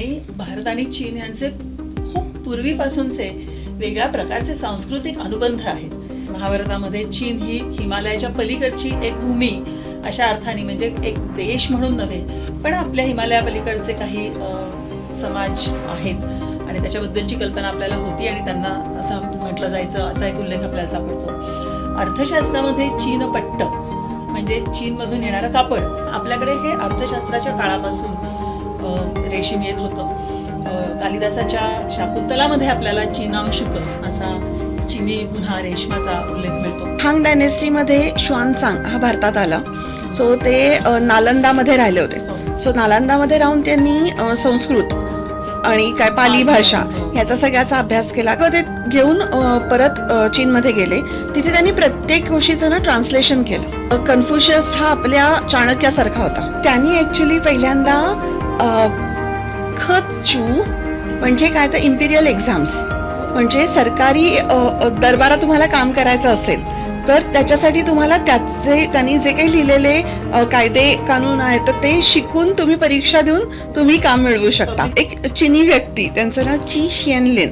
आणि भारत आणि चीन यांचे खूप पूर्वीपासूनचे वेगळ्या प्रकारचे सांस्कृतिक अनुबंध आहेत. महाभारतामध्ये चीन ही हिमालयाच्या पलीकडची एक भूमी अशा अर्थाने, म्हणजे एक देश म्हणून नव्हे, पण आपल्या हिमालया पलीकडचे काही समाज आहेत आणि त्याच्याबद्दलची कल्पना आपल्याला होती आणि त्यांना असं म्हटलं जायचं, असा एक उल्लेख आपल्याला सापडतो. अर्थशास्त्रामध्ये चीनपट्ट म्हणजे चीनमधून येणारं कापड. आपल्याकडे हे अर्थशास्त्राच्या काळापासून रेशीम येत होतं. कालिदासाच्या शाकुंतलामध्ये आपल्याला चीनांशुक असा चीनी पुन्हा रेशमाचा उल्लेख मिळतो. हांग डायनेस्टीमध्ये श्वानचांग हा भारतात आला. सो ते नालंदामध्ये राहिले होते. सो नालंदामध्ये राहून त्यांनी संस्कृत आणि काय पाली भाषा ह्याचा सगळ्याचा अभ्यास केला. ते घेऊन परत चीनमध्ये गेले. तिथे त्यांनी प्रत्येक गोष्टीचं ना ट्रान्सलेशन केलं. कन्फ्युशियस हा आपल्या चाणक्यासारखा होता. त्यांनी ऍक्च्युली पहिल्यांदा खतचू म्हणजे काय तर इम्पिरियल एक्झाम्स, म्हणजे सरकारी दरबारात तुम्हाला काम करायचं असेल तर त्याच्यासाठी तुम्हाला त्यांनी जे काही लिहिलेले कायदे कानून आहेत तर ते शिकून तुम्ही परीक्षा देऊन तुम्ही काम मिळवू शकता. एक चीनी व्यक्ती, त्यांचं नाव ची शियनलिन,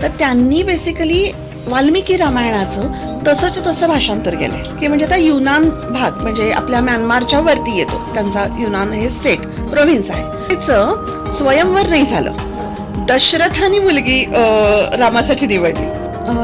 तर त्यांनी बेसिकली वाल्मिकी रामायणाचं तसं भाषांतर केलंय की म्हणजे आता युनान भाग म्हणजे आपल्या म्यानमारच्या वरती येतो. त्यांचा युनान हे स्टेट प्रोव्हिन्स आहे. त्याचं स्वयंवर नाही झालं. दशरथानी मुलगी रामासाठी निवडली.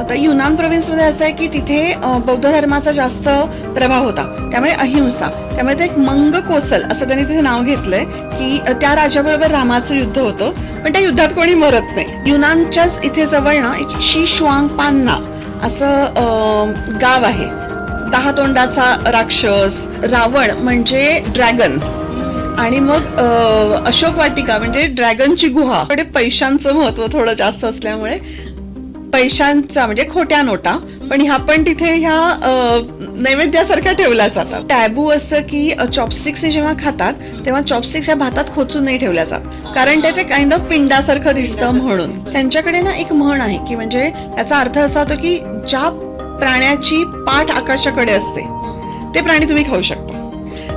तर युनान प्रोव्हिन्समध्ये असं आहे की तिथे बौद्ध धर्माचा जास्त प्रभाव होता, त्यामुळे अहिंसा, त्यामुळे ते एक मंग कोसल असं त्यांनी तिथे नाव घेतलंय की त्या राजाबरोबर रामाचं युद्ध होतं, पण त्या युद्धात कोणी मरत नाही. युनानच्याच इथे जवळ ना एक शी-शुआंग-पान्ना असं गाव आहे. 10 तोंडाचा राक्षस, रावण म्हणजे ड्रॅगन, आणि मग अशोक वाटिका म्हणजे ड्रॅगनची गुहा. पैशांचं महत्व थोडं जास्त असल्यामुळे पैशांचा म्हणजे खोट्या नोटा, पण ह्या पण तिथे ह्या नैवेद्यासारख्या ठेवल्या जातात. टॅबू असं की चॉपस्टिक्सने जेव्हा खातात तेव्हा चॉपस्टिक्स या भातात खोचून नाही ठेवल्या जात, कारण ते काइंड ऑफ पिंडासारखं दिसतं म्हणून. त्यांच्याकडे ना एक म्हण आहे की म्हणजे त्याचा अर्थ असा होतो की ज्या प्राण्याची पाठ आकाशाकडे असते ते प्राणी तुम्ही खाऊ शकता.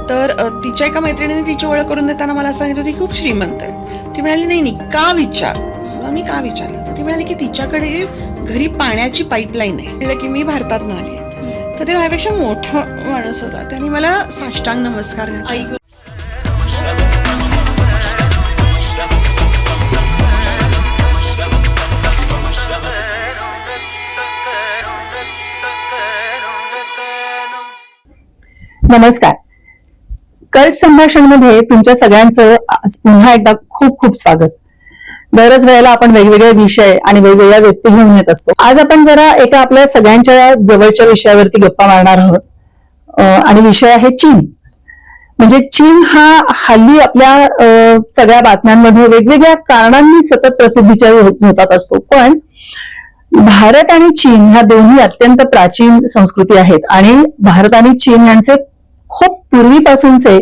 तर तिच्या एका मैत्रिणीने तिची ओळख करून देताना मला सांगितलं ती खूप श्रीमंत आहे. ती म्हणाली नाही का विचार. मी का विचारलं तर ती म्हणाली की तिच्याकडे घरी पाण्याची पाईपलाईन आहे. की मी भारतात आली. तर ते माझ्यापेक्षा मोठा माणूस होता, त्याने मला साष्टांग नमस्कार घातला. नमस्कार. कट संभाषणमध्ये तुमच्या सगळ्यांचं पुन्हा एकदा खूप खूप स्वागत. बऱ्याच वेळेला आपण वेगवेगळे विषय आणि वेगवेगळ्या व्यक्ती घेऊन येत असतो. आज आपण जरा एका आपल्या सगळ्यांच्या जवळच्या विषयावरती गप्पा मारणार आहोत आणि विषय आहे चीन. म्हणजे चीन हा हल्ली आपल्या सगळ्या बातम्यांमध्ये वेगवेगळ्या कारणांनी सतत प्रसिद्धीच्या झोतात असतो. पण भारत आणि चीन ह्या दोन्ही अत्यंत प्राचीन संस्कृती आहेत आणि भारत आणि चीन यांचे खूप पूर्वीपासूनचे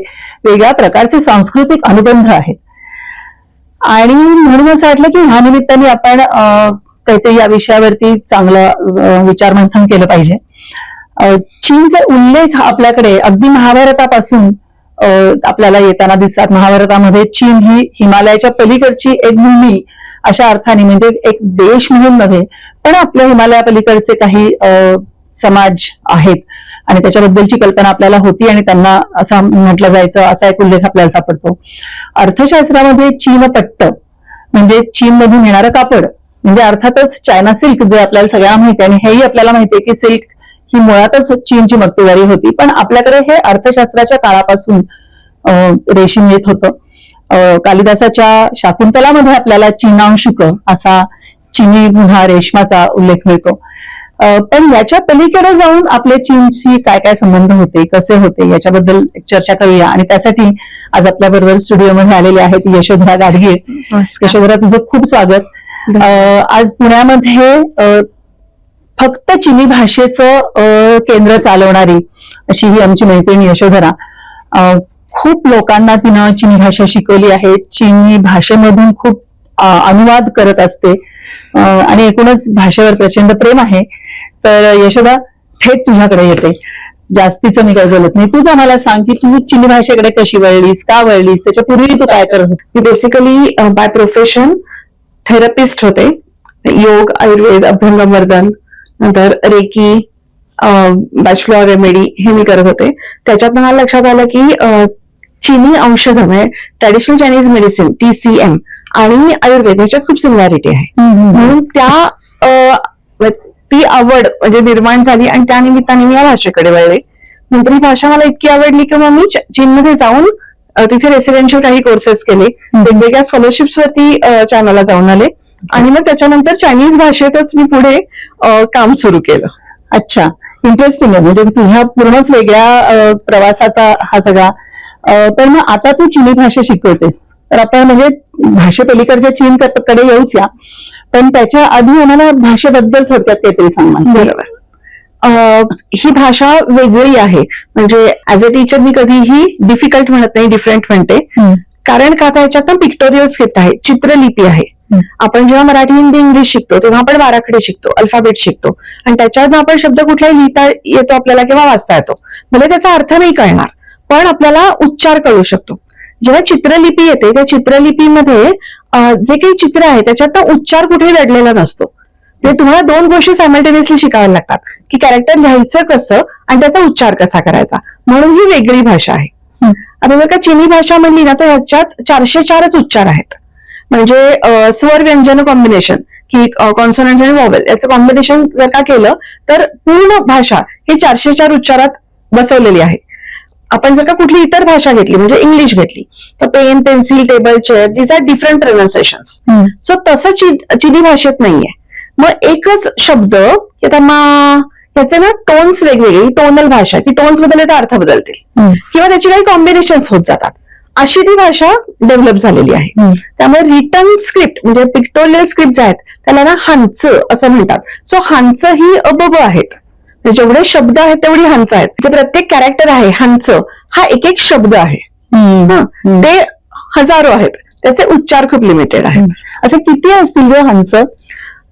वेगळ्या प्रकारचे सांस्कृतिक अनुबंध आहेत. आणि म्हणून असं वाटलं की ह्या निमित्ताने आपण काहीतरी या विषयावरती चांगलं विचार मंथन केलं पाहिजे. चीनचे उल्लेख आपल्याकडे अगदी महाभारतापासून आपल्याला येताना दिसतात. महाभारतामध्ये चीन ही हिमालयाच्या पलीकडची एक भूमी अशा अर्थाने, म्हणजे एक देश म्हणून नव्हे, पण आपल्या हिमालया पलीकडचे काही समाज आहेत आणि त्याच्याबद्दलची कल्पना आपल्याला होती आणि त्यांना असं म्हटलं जायचं, असा एक उल्लेख आपल्याला सापडतो. अर्थशास्त्रामध्ये चीनपट्ट म्हणजे चीनमधून येणारं कापड, म्हणजे अर्थातच चायना सिल्क जे आपल्याला सगळ्यांना माहिती आहे, आणि हेही आपल्याला माहितीये की सिल्क ही मुळातच चीनची मक्तेदारी होती, पण आपल्याकडे हे अर्थशास्त्राच्या काळापासून रेशीम येत होतं. कालिदासाच्या शाकुंतलामध्ये आपल्याला चीनांशुक असा चीनी पुन्हा रेशमाचा उल्लेख मिळतो. पण याच्या पलीकडे जाऊन आपले चीनशी काय काय संबंध होते, कसे होते, याच्याबद्दल चर्चा करूया. आणि त्यासाठी आज आपल्या बरोबर स्टुडिओमध्ये आलेले आहेत यशोधरा गाडगीळ. यशोधरा, तुझं खूप स्वागत. आज पुण्यामध्ये फक्त चीनी भाषेचं केंद्र चालवणारी अशी ही आमची मैत्रीण यशोधरा. खूप लोकांना तिनं चीनी भाषा शिकवली आहे. चीनी भाषेमधून खूप अनुवाद करत असते आणि एकूणच भाषेवर प्रचंड प्रेम आहे. तर यशोदा, थेट तुझ्याकडे येते. जास्तीचं मी काही बोलत नाही. तूच आम्हाला सांग की तू चिनी भाषेकडे कशी वळलीस, का वळलीस, त्याच्यापूर्वी तू काय करत होती? मी बेसिकली बाय प्रोफेशन थेरपिस्ट होते. योग, आयुर्वेद, अभ्यंगमवर्धन, नंतर रेकी, बॅचलर रेमेडी हे मी करत होते. त्याच्यात मला लक्षात आलं की चिनी औषधं म्हणजे ट्रॅडिशनल चायनीज मेडिसिन TCM आणि आयुर्वेद ह्याच्यात खूप सिमिलॅरिटी आहे. म्हणून ती आवड म्हणजे निर्माण झाली आणि त्या निमित्ताने मी या भाषेकडे वळले. नंतर ही भाषा मला इतकी आवडली की मग मी चीनमध्ये जाऊन तिथे रेसिडेन्शियल काही कोर्सेस केले, वेगवेगळ्या स्कॉलरशिप्स वरती चायनाला जाऊन आले आणि मग त्याच्यानंतर चायनीज भाषेतच मी पुढे काम सुरू केलं. अच्छा, इंटरेस्टिंग आहे. म्हणजे तुझ्या पूर्णच वेगळ्या प्रवासाचा हा सगळा. तर मग आता तू चिनी भाषा शिकवतेस, तर आपण म्हणजे भाषेपलीकडच्या चीन कडे येऊच या, पण त्याच्या आधी आम्हाला भाषेबद्दल थोडक्यात काहीतरी सांग. बरोबर. ही भाषा वेगळी आहे. म्हणजे ऍज अ टीचर मी कधीही डिफिकल्ट म्हणत नाही, डिफरंट म्हणते. कारण का आता याच्यात पिक्टोरियल स्क्रिप्ट आहे, चित्रलिपी आहे. आपण जेव्हा मराठी, हिंदी, इंग्लिश शिकतो तेव्हा आपण बाराखडे शिकतो, अल्फाबेट शिकतो आणि त्याच्यात आपण शब्द कुठलाही लिहिता येतो आपल्याला किंवा वाचता येतो. भले त्याचा अर्थ नाही कळणार पण आपल्याला उच्चार कळू शकतो. जेव्हा चित्रलिपी येते त्या चित्रलिपीमध्ये जे काही चित्र आहे त्याच्यात उच्चार कुठेही दडलेला नसतो. म्हणजे तुम्हाला दोन गोष्टी सायमल्टेनियसली शिकाव्या लागतात की कॅरेक्टर लिहायचं कसं आणि त्याचा उच्चार कसा करायचा. म्हणून ही वेगळी भाषा आहे. आता जर का चिनी भाषा म्हणली ना तर ह्याच्यात 404च उच्चार आहेत. म्हणजे स्वर व्यंजन कॉम्बिनेशन की कॉन्सोनंट आणि वॉवेल याचं कॉम्बिनेशन जर का केलं तर पूर्ण भाषा ही 404 उच्चारात बसवलेली आहे. आपण जर का कुठली इतर भाषा घेतली म्हणजे इंग्लिश घेतली तर pen, pencil, table, chair these are different pronunciations. So तसं चिनी भाषेत नाहीये. मग एकच शब्द याचे ना टोन्स वेगवेगळे, टोनल भाषा की टोन्स बदलले तर अर्थ बदलतील किंवा त्याची काही कॉम्बिनेशन्स होत जातात, अशी ती भाषा डेव्हलप झालेली आहे. त्यामुळे रिटन स्क्रिप्ट म्हणजे पिक्टोरियल स्क्रिप्ट जे आहेत त्याला ना हांच असं म्हणतात. सो हांच ही अबब आहेत. जेवढे शब्द आहेत तेवढी हांच आहेत. जे प्रत्येक कॅरेक्टर आहे हांच हा एक एक शब्द आहे. ते हजारो आहेत. त्याचे उच्चार खूप लिमिटेड आहेत. असे किती असतील ग हंस?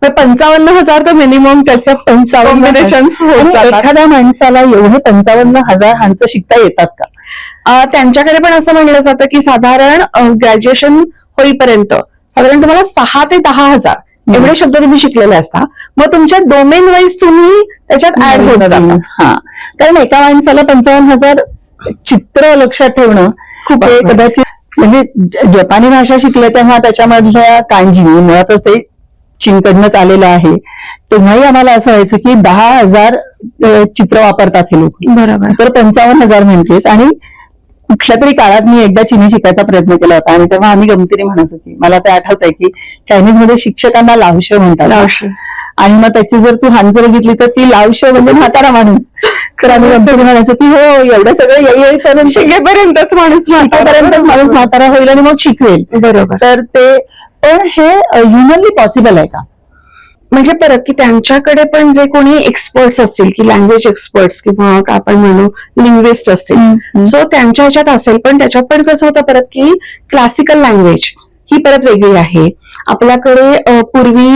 55,000 तर मिनिमम त्याच्या 55 एखाद्या माणसाला एवढे 55,000 हंस शिकता येतात का? त्यांच्याकडे पण असं म्हणलं जातं की साधारण ग्रॅज्युएशन होईपर्यंत साधारण तुम्हाला 6 ते 10,000 एवढे शब्द तुम्ही शिकलेले असता. मग तुमच्या डोमेन वाईज तुम्ही त्याच्यात ऍड होत जातात. हा, कारण एका माणसाला 55,000 चित्र लक्षात ठेवणं खूप कदाचित. म्हणजे जपानी भाषा शिकल्या तेव्हा त्याच्यामधल्या कांजी मुळातच ते चीनकडनंच आलेलं आहे. तेव्हाही आम्हाला असं व्हायचं की 10,000 चित्र वापरतात हे लोक. बरोबर. तर 55,000 म्हणतेस. आणि कुठल्या तरी काळात मी एकदा चिनी शिकायचा प्रयत्न केला होता आणि तेव्हा आम्ही गमतीने म्हणायचो की मला ते आठवतंय की चायनीज मध्ये शिक्षकांना लावश म्हणतात आणि मग त्याची जर तू हांज बघितली तर ती लावश म्हणजे म्हातारा माणूस. तर आम्ही गमतीने म्हणायचो की हो एवढं सगळं येईपर्यंत शिकेपर्यंतच माणूस म्हातारा होईल आणि मग शिकवेल. बरोबर. तर ते पण हे ह्युमनली पॉसिबल आहे का? म्हणजे परत की त्यांच्याकडे पण जे कोणी एक्सपर्ट्स असतील की लँग्वेज एक्सपर्ट्स किंवा आपण म्हणू लिंग्विस्ट असतील सो त्यांच्या ह्याच्यात असेल. पण त्याच्यात पण कसं होतं परत की क्लासिकल लँग्वेज ही परत वेगळी आहे. आपल्याकडे पूर्वी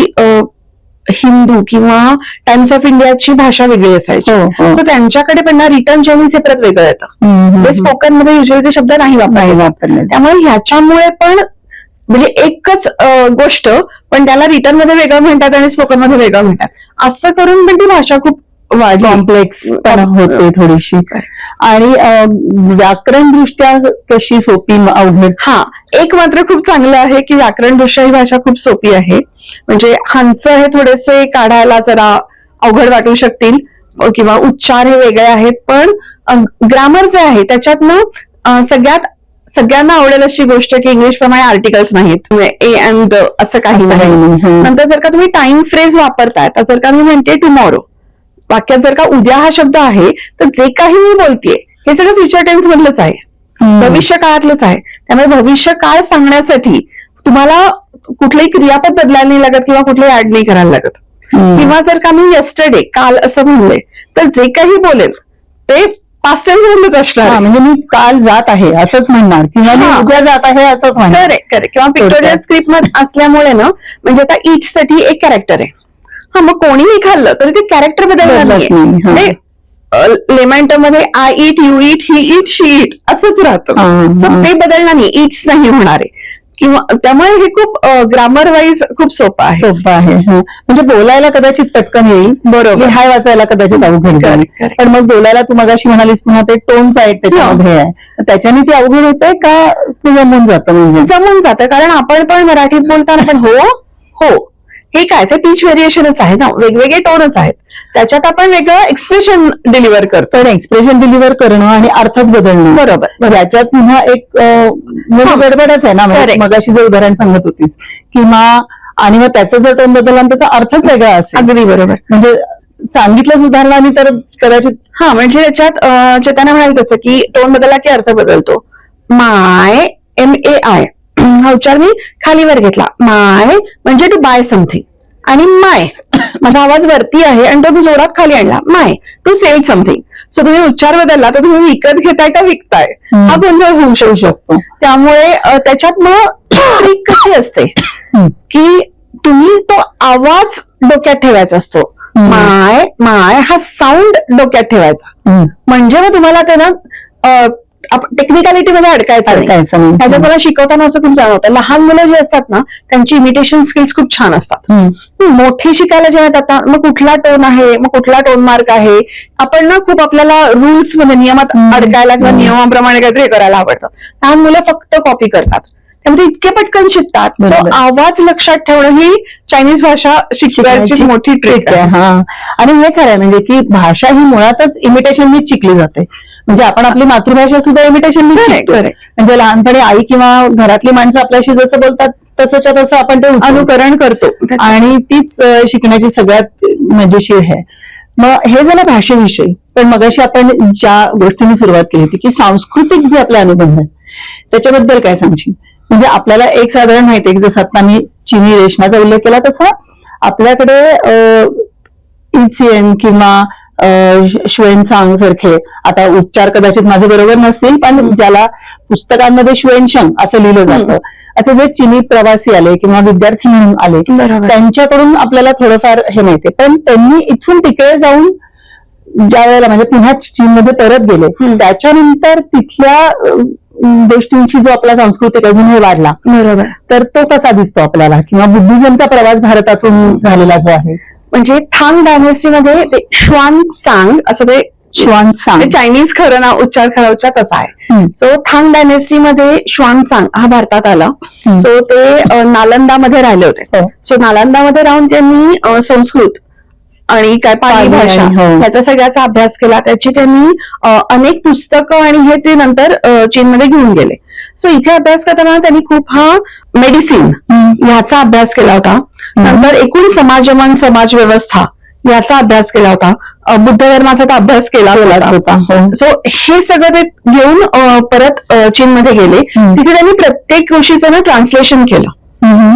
हिंदू किंवा टाइम्स ऑफ इंडियाची भाषा वेगळी असायची. सो त्यांच्याकडे पण ना रिटर्न चायनीज हे परत वेगळं येतं. जे स्पोकन मध्ये युजली ते शब्द नाही वापरले. त्यामुळे ह्याच्यामुळे पण म्हणजे एकच गोष्ट पण त्याला रिटर्न मध्ये वेगळं म्हणतात आणि स्पोकन मध्ये वेगळं म्हणतात. असं करून पण ती भाषा खूप कॉम्प्लेक्स होते थोडीशी. आणि व्याकरण दृष्ट्या कशी सोपी अवघड? हा, एक मात्र खूप चांगलं आहे की व्याकरण दृष्ट्या ही भाषा खूप सोपी आहे. म्हणजे हांच हे थोडेसे काढायला जरा अवघड वाटू शकतील किंवा उच्चार हे वेगळे आहेत. पण ग्रामर जे आहे त्याच्यातनं सगळ्यांना आवडेल अशी गोष्ट की इंग्लिश प्रमाणे आर्टिकल्स नाहीत, ए अँड द असं काही नाही. नंतर जर का तुम्ही टाइम फ्रेज वापरताय तर जर का मी म्हणते टुमॉरो वाक्यात जर का उद्या हा शब्द आहे तर जे काही मी बोलतेय हे सगळं फ्युचर टेन्स मधलंच आहे, भविष्य काळातलंच आहे. त्यामुळे भविष्य काळ सांगण्यासाठी तुम्हाला कुठलंही क्रियापद बदलायला नाही लागत किंवा कुठलंही ऍड नाही करायला लागत. किंवा जर का मी यस्टरडे काल असं म्हणले तर जे काही बोलेल ते पास्ट टेन्स मधलंच असणार. म्हणजे मी काल जात आहे असंच म्हणणार किंवा मी उद्या जात आहे असंच म्हणणार. करेक्ट. किंवा पिक्टोरियल स्क्रिप्ट मध्ये असल्यामुळे ना म्हणजे आता ईट साठी एक कॅरेक्टर आहे. हा, मग कोणीही खाल्लं तरी ते कॅरेक्टर बदलणार नाही. लेमॅन्टमध्ये I eat, you eat, he eat, she eat असंच राहतं. सो ते बदलणार नाही, इट्स नाही होणार आहे. किंवा त्यामुळे हे खूप ग्रामर वाईज खूप सोपं आहे. सोपं आहे. म्हणजे बोलायला कदाचित पटकन येईल, बरोबर. लिहाय वाचायला कदाचित अवघड जाईल. Correct. पण मग बोलायला तू मगाशी म्हणालीस पुन्हा ते टोनचा एक त्याच्यामध्ये आहे, त्याच्याने ती अवघड होते का ते जमून जातं? म्हणजे जमून जातं, कारण आपण पण मराठीत बोलताना पण हो हे काय ते पिच व्हेरिएशनच आहे ना, वेगवेगळे टोनच आहेत, त्याच्यात आपण वेगळं एक्सप्रेशन डिलिव्हर करतो. पण एक्सप्रेशन डिलिव्हर करणं आणि अर्थच बदलणं, बरोबर. याच्यात पुन्हा एक गडबडच आहे ना. म्हणजे मगाशी जे उदाहरण सांगत होतीस किंवा आणि मग त्याचा जर टोन बदलला त्याचा अर्थच वेगळा असेल. अगदी बरोबर. म्हणजे सांगितलंच उदाहरणाने तर कदाचित म्हणजे त्याच्यात चेतना म्हणाल तसं की टोन बदलला की अर्थ बदलतो. माय, MAI हा उच्चार मी खालीवर घेतला. माय म्हणजे टू बाय समथिंग, आणि माय माझा आवाज वरती आहे आणि तो मी जोरात खाली आणला, माय टू सेल समथिंग. सो तुम्ही उच्चार बदलला तर तुम्ही विकत घेताय का विकताय हा गोंधळ होऊ शकतो. त्यामुळे त्याच्यात मग ट्रिक कशी असते की तुम्ही तो आवाज डोक्यात ठेवायचा असतो. माय हा साऊंड डोक्यात ठेवायचा, म्हणजे मग तुम्हाला त्यांना टेक्निकॅलिटी मध्ये अडकायचं नाही. त्याच्यात मला शिकवताना असं खूप जाणवतं, लहान मुलं जे असतात ना त्यांची इमिटेशन स्किल्स खूप छान असतात. मोठी शिकायला जेव्हा येतात मग कुठला टोन आहे, मग कुठला टोन मार्क आहे, आपण ना खूप आपल्याला रूल्स मध्ये नियमात अडकायला किंवा नियमाप्रमाणे काहीतरी करायला आवडतं. लहान मुलं फक्त कॉपी करतात, त्यामुळे इतके पटकन शिकतात. तो आवाज लक्षात ठेवणं ही चायनीज भाषा शिकण्याची मोठी ट्रिक आहे. आणि हे खरं आहे म्हणजे की भाषा ही मुळातच इमिटेशननीच शिकली जाते. म्हणजे आपण आपली मातृभाषा सुद्धा इमिटेशननीच शिकतो. म्हणजे लहानपणी आई किंवा घरातली माणसं आपल्याशी जसं बोलतात तसंच्या तसं आपण ते अनुकरण करतो आणि तीच शिकण्याची सगळ्यात मजेशीर आहे. मग हे झालं भाषेविषयी. पण मगाशी आपण ज्या गोष्टींनी सुरुवात केली होती की सांस्कृतिक जे आपले अनुबंध आहेत त्याच्याबद्दल काय सांगशील? म्हणजे आपल्याला एक साधारण माहिती आहे की जसं आता मी चिनी रेशमाचा उल्लेख केला तसा आपल्याकडे इचिएन किंवा श्वेनसांग सारखे, आता उच्चार कदाचित माझे बरोबर नसतील पण ज्याला पुस्तकांमध्ये श्वेनशंग असं लिहिलं जातं, असे जे चिनी प्रवासी आले किंवा विद्यार्थी म्हणून आले त्यांच्याकडून आपल्याला थोडंफार हे माहितीये. पण त्यांनी इथून तिकडे जाऊन ज्या वेळेला म्हणजे पुन्हा चीनमध्ये परत गेले त्याच्यानंतर तिथल्या गोष्टींची जो आपला सांस्कृतिक अजूनही वाढला, बरोबर, तर तो कसा दिसतो आपल्याला? किंवा बुद्धिझमचा प्रवास भारतातून झालेला जो आहे, म्हणजे थांग डायनेस्टीमध्ये ते श्वानसांग असं ते श्वानसांग चायनीज खरं नाव उच्चार खरा उच्चार तसा आहे. सो थांग डायनेस्टीमध्ये श्वानसांग हा भारतात आला. सो ते नालंदामध्ये राहिले होते. सो नालंदामध्ये राहून त्यांनी संस्कृत आणि काय पाली भाषा ह्याचा सगळ्याचा अभ्यास केला. त्याची त्यांनी अनेक पुस्तकं आणि हे ते नंतर चीनमध्ये घेऊन गेले. सो इथे अभ्यास करताना त्यांनी खूप हा मेडिसिन ह्याचा अभ्यास केला होता. नंतर एकूण समाजमन समाज व्यवस्था याचा अभ्यास केला होता. बुद्ध धर्माचा तर अभ्यास केला होता. सो हे सगळं ते घेऊन परत चीनमध्ये गेले. तिथे त्यांनी प्रत्येक गोष्टीचं ना ट्रान्सलेशन केलं.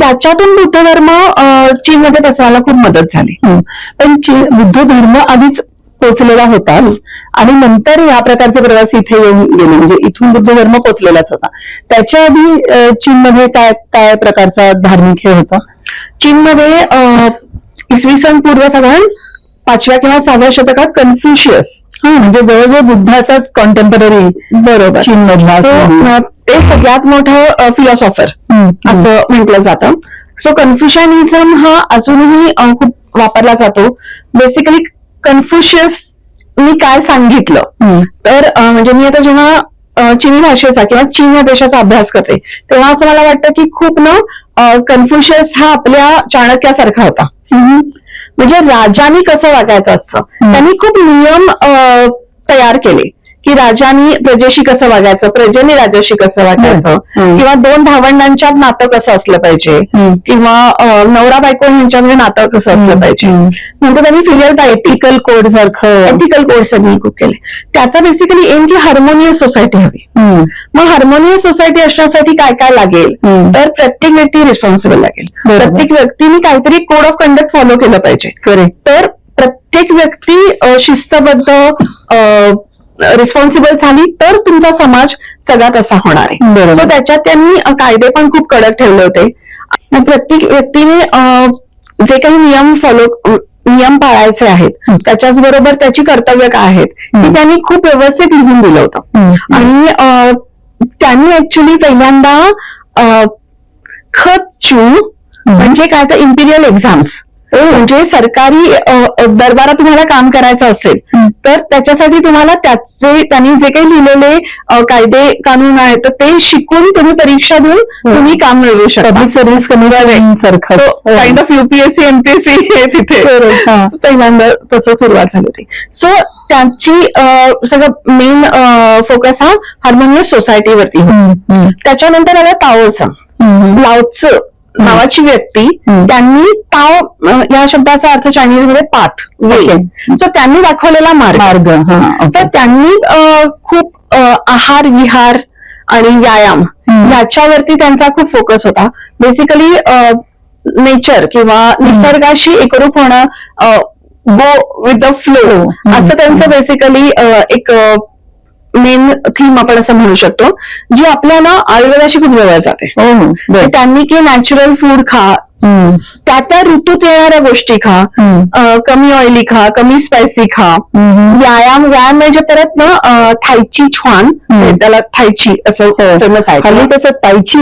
त्याच्यातून बुद्ध धर्म चीनमध्ये पसरायला खूप मदत झाली. पण बुद्ध धर्म आधीच पोचलेला होताच आणि नंतर या प्रकारचे प्रवासी इथे येऊन गेले, म्हणजे इथून बुद्ध धर्म पोचलेलाच होता. त्याच्या आधी चीनमध्ये काय काय प्रकारचा धार्मिक हे होता? चीनमध्ये इसवी सन पूर्व साधारण 5व्या किंवा 6व्या शतकात कन्फ्युशियस म्हणजे जवळजवळ बुद्धाचाच कॉन्टेम्पररी बरोबर चीन मधला ते सगळ्यात मोठं फिलॉसॉफर असं म्हटलं जातं. सो कन्फ्युशनिझम हा अजूनही खूप वापरला जातो. बेसिकली कन्फ्युशियस मी काय सांगितलं तर म्हणजे मी आता जेव्हा चिनी भाषेचा किंवा चीन या देशाचा अभ्यास करते तेव्हा असं मला वाटतं की खूप ना कन्फ्युशियस हा आपल्या चाणक्यासारखा होता. म्हणजे राजांनी कसं वागायचं असतं, त्यांनी खूप नियम तयार केले की राजांनी प्रजेशी कसं वागायचं, प्रजेने राजाशी कसं वागायचं, किंवा दोन भावंडांच्यात नातं कसं असलं पाहिजे, किंवा नवरा बायको यांच्यामध्ये नातं कसं असलं पाहिजे. नंतर त्यांनी फिलियल एथिकल कोड सारखं एथिकल कोड सगळी खूप केले. त्याचा बेसिकली एम की हार्मोनियस सोसायटी हवी. मग हार्मोनियस सोसायटी असण्यासाठी काय काय लागेल तर प्रत्येक व्यक्ती रिस्पॉन्सिबल लागेल. प्रत्येक व्यक्तीने काहीतरी कोड ऑफ कंडक्ट फॉलो केलं पाहिजे. तर प्रत्येक व्यक्ती शिस्तबद्ध रिस्पॉन्सिबल झाली तर तुमचा समाज सगळा तसा होणार आहे. सो त्याच्यात त्यांनी कायदे पण खूप कडक ठेवले होते. प्रत्येक व्यक्तीने जे काही नियम फॉलो नियम पाळायचे आहेत, त्याच्याच बरोबर त्याची कर्तव्य काय आहेत हे त्यांनी खूप व्यवस्थित लिहून दिलं होतं. आणि त्यांनी ऍक्च्युली पहिल्यांदा खतचू म्हणजे काय तर इम्पिरियल एक्झाम्स, म्हणजे सरकारी दरबारात तुम्हाला काम करायचं असेल तर त्याच्यासाठी तुम्हाला त्यांनी जे काही लिहिलेले कायदे कानून आहेत तर ते शिकून तुम्ही परीक्षा देऊन तुम्ही काम मिळवू शकता. Public service commission kind of UPSC MPSC हे तिथे पहिल्यांदा तसं सुरुवात झाली होती. सो त्यांची सगळं मेन फोकस हा हार्मोनियस सोसायटीवरती होता. त्याच्यानंतर आला ताओझम. लाओत्झ नावाची व्यक्ती, त्यांनी ताओ या शब्दाचा अर्थ चायनीज मध्ये पाथ, वे. सो त्यांनी दाखवलेला मार्ग. तर त्यांनी खूप आहार विहार आणि व्यायाम याच्यावरती त्यांचा खूप फोकस होता. बेसिकली नेचर किंवा निसर्गाशी एकरूप होणं, गो विथ द फ्लो, असं त्यांचं बेसिकली एक मेन थीम आपण असं म्हणू शकतो, जी आपल्याला आयुर्वेदाशी खूप जवळ जाते. त्यांनी की नॅचरल फूड खा, त्या ऋतूत येणाऱ्या गोष्टी खा, कमी ऑइली खा, कमी स्पायसी खा, व्यायाम म्हणजे परत ना थायची छान, त्याला थायची असं फेमस आहे. हल्ली त्याचं ताईची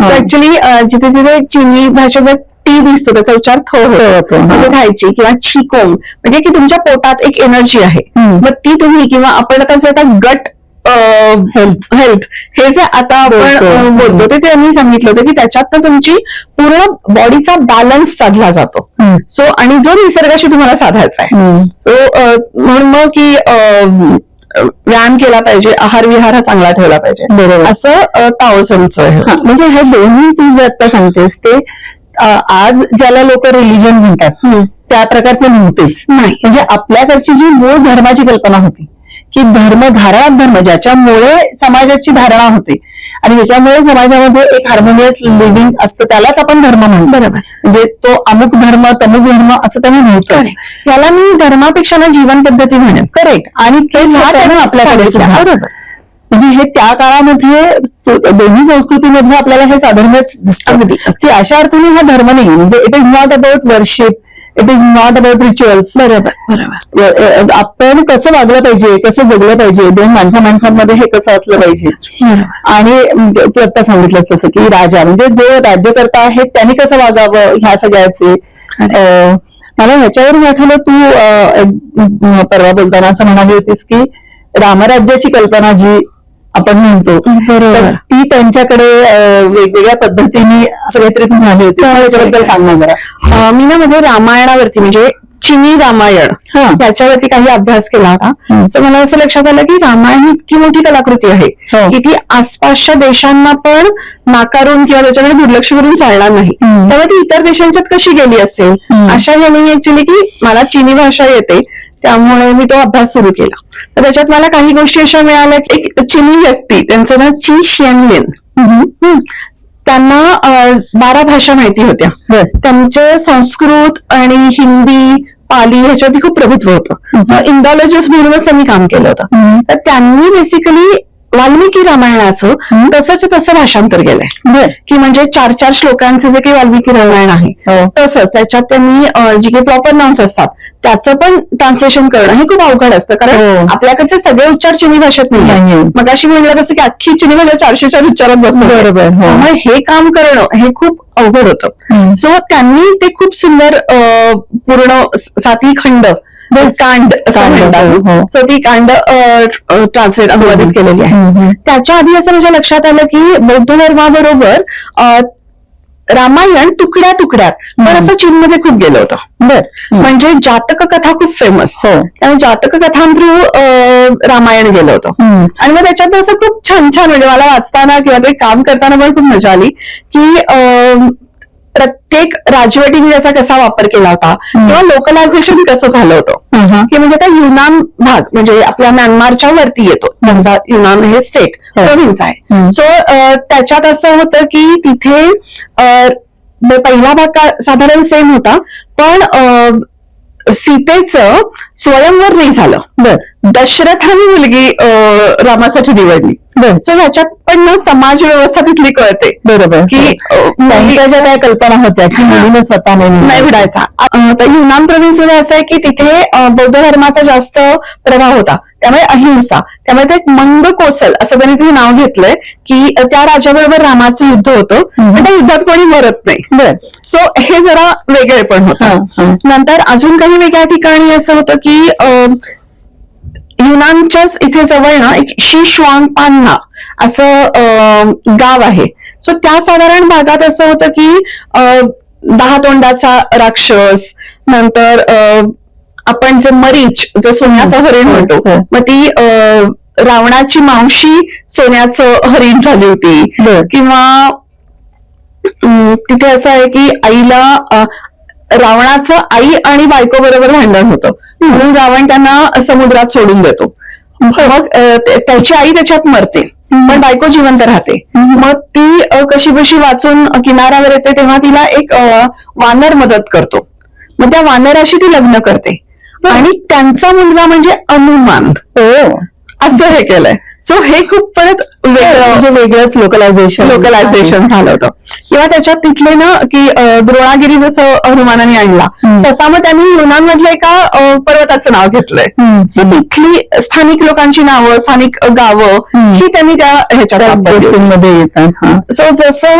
ऍक्च्युली जिथे जिथे चीनी भाषेमध्ये टी दिसतो त्याचा उच्चार थो होतो, थायची किंवा छिकोम, म्हणजे की तुमच्या पोटात एक एनर्जी आहे, मग ती तुम्ही किंवा आपण आता गट हेल्थ हे जे आता आपण बोलतो ते त्यांनी सांगितलं होतं की त्याच्यात तुमची पूर्ण बॉडीचा बॅलन्स साधला जातो. सो आणि जो निसर्गाशी तुम्हाला साधायचा आहे, सो म्हणून मग की व्यायाम केला पाहिजे, आहार विहार हा चांगला ठेवला पाहिजे, बरोबर, असं ताओझमचं. म्हणजे हे दोन्ही तू जे आता सांगतेस ते आज ज्याला लोक रिलिजन म्हणतात त्या प्रकारचे नव्हतेच. म्हणजे आपल्याकडची जी मूळ धर्माची कल्पना होती की धर्म धारणात धर्म, ज्याच्यामुळे समाजाची धारणा होते आणि ज्याच्यामुळे समाजामध्ये एक हार्मोनियस लिव्हिंग असतं त्यालाच आपण धर्म म्हणतो. बरोबर. म्हणजे तो अमुक धर्म तमुक धर्म असं त्यांनी नव्हतं. याला मी धर्मापेक्षा ना जीवन पद्धती म्हणेन. करेक्ट. आणि तेच आपल्याकडे सुद्धा. बरोबर. म्हणजे हे त्या काळामध्ये दोन्ही संस्कृतीमध्ये आपल्याला हे साधर्म्यच दिसतं की अशा अर्थाने हा धर्म नाही, म्हणजे it is not about worship, it is not about rituals. बरोबर. आपण कसं वागलं पाहिजे, कसं जगलं पाहिजे, दोन माणसांमध्ये हे कसं असलं पाहिजे. आणि तू आता सांगितलंस तसं की राजा म्हणजे जो राज्यकर्ता आहे त्यांनी कसं वागावं ह्या सगळ्याचे. मला ह्याच्यावरून आठवलं, तू परवा बोलताना असं म्हणाली होतीस की रामराज्याची कल्पना जी आपण म्हणतो ती त्यांच्याकडे वेगवेगळ्या पद्धतीने असं काहीतरी तू म्हणाली होती, त्याच्याबद्दल सांग ना जरा. मी ना मध्ये रामायणावरती म्हणजे चिनी रामायण त्याच्यावरती काही अभ्यास केला होता. सो मला असं लक्षात आलं की रामायण ही इतकी मोठी कलाकृती आहे की ती आसपासच्या देशांना पण नाकारून किंवा त्याच्याकडे दुर्लक्ष करून चालणार नाही. त्यामुळे ती इतर देशांच्यात कशी गेली असेल अशा ह्याने ऍक्च्युली की मला चीनी भाषा येते त्यामुळे मी तो अभ्यास सुरू केला. तर त्याच्यात मला काही गोष्टी अशा मिळाल्या की एक चिनी व्यक्ती, त्यांचं नाव ची शियनलिन, त्यांना 12 भाषा माहिती होत्या. त्यांचे संस्कृत आणि हिंदी पाली ह्याच्यावरती खूप प्रभुत्व होतं. सो इंडॉलॉजिस्ट म्हणून असं मी काम केलं होतं. तर त्यांनी बेसिकली वाल्मिकी रामायणाचं तसंच तसं भाषांतर केलंय की म्हणजे 4-4 श्लोकांचे जे काही वाल्मिकी रामायण आहे तसंच त्याच्यात त्यांनी जे काही प्रॉपर नाउन्स असतात त्याचं पण ट्रान्सलेशन करणं हे खूप अवघड असतं, कारण आपल्याकडचे सगळे उच्चार चिनी भाषेत नाही. मग अशी म्हणलं तसं की अख्खी चिनी भाषा 404 उच्चारात बसतं. बरोबर. त्यामुळे हे काम करणं हे खूप अवघड होतं. सो त्यांनी ते खूप सुंदर पूर्ण 7 खंड कांड असं म्हणतात. सो ती कांड ट्रान्सलेट अनुवादित केलेली आहे. त्याच्या आधी असं माझ्या लक्षात आलं की बौद्ध धर्माबरोबर रामायण तुकड्या तुकड्यात पण असं चीनमध्ये खूप गेलं होतं. म्हणजे जातक कथा खूप फेमस, त्यामुळे जातक कथांथ्रू रामायण गेलं होतं. आणि मग त्याच्यात असं खूप छान छान म्हणजे मला वाचताना किंवा ते काम करताना पण खूप मजा आली की प्रत्येक राजवटीने त्याचा कसा वापर केला होता किंवा लोकलायझेशन कसं झालं होतं की म्हणजे आता युनान भाग म्हणजे आपल्या म्यानमारच्या वरती येतो, त्यांचा युनान हे स्टेट प्रोव्हिन्स आहे. सो त्याच्यात असं होतं की तिथे पहिला भाग साधारण सेम होता पण सीतेचं स्वयंवर नाही झालं. दशरथाने मुलगी रामासाठी निवडली. सो ह्याच्यात पण ना समाज व्यवस्था तिथली कळते. बरोबर की त्यांच्या ज्या काही कल्पना होत्या की मुलीने स्वतः नाही उडायचा. तर युनान प्रोव्हिन्स मध्ये असं आहे की तिथे बौद्ध धर्माचा जास्त प्रभाव होता, त्यामुळे अहिंसा, त्यामुळे ते एक मंद कोसल असं त्यांनी तिथे नाव घेतलंय की त्या राजाबरोबर रामाचं युद्ध होतं, पण त्या युद्धात कोणी मरत नाही. सो हे जरा वेगळे पण होतं. नंतर अजून काही वेगळ्या ठिकाणी असं होतं की युनानच्याच इथे जवळ ना एक शिश्वांगपान्ना असं गाव आहे. सो त्या साधारण भागात असं होतं की 10 तोंडाचा राक्षस, नंतर आपण जे मरीच, जो सोन्याचा हरिण म्हणतो, मग ती रावणाची मावशी सोन्याचं हरिण झाली होती. किंवा तिथे असं आहे की आईला रावणाचं आई आणि बायको बरोबर भांडण होतं, म्हणून रावण त्यांना समुद्रात सोडून देतो. मग त्याची आई त्याच्यात मरते, पण बायको जिवंत राहते. मग ती कशी बशी वाचून किनाऱ्यावर येते, तेव्हा तिला एक वानर मदत करतो. मग त्या वानराशी ती लग्न करते आणि त्यांचा मुलगा म्हणजे हनुमान. असं हे केलंय. सो हे खूप परत म्हणजे वेगळंच लोकलायझेशन झालं होतं. किंवा त्याच्यात तिथले ना की द्रोणागिरी जसं हनुमानाने आणला, तसा मग त्यांनी युनान मधलं एका पर्वताचं नाव घेतलंय. सो तिथली स्थानिक लोकांची नावं, स्थानिक गावं ही त्यांनी त्या ह्याच्यात गोष्टींमध्ये येतात. सो जसं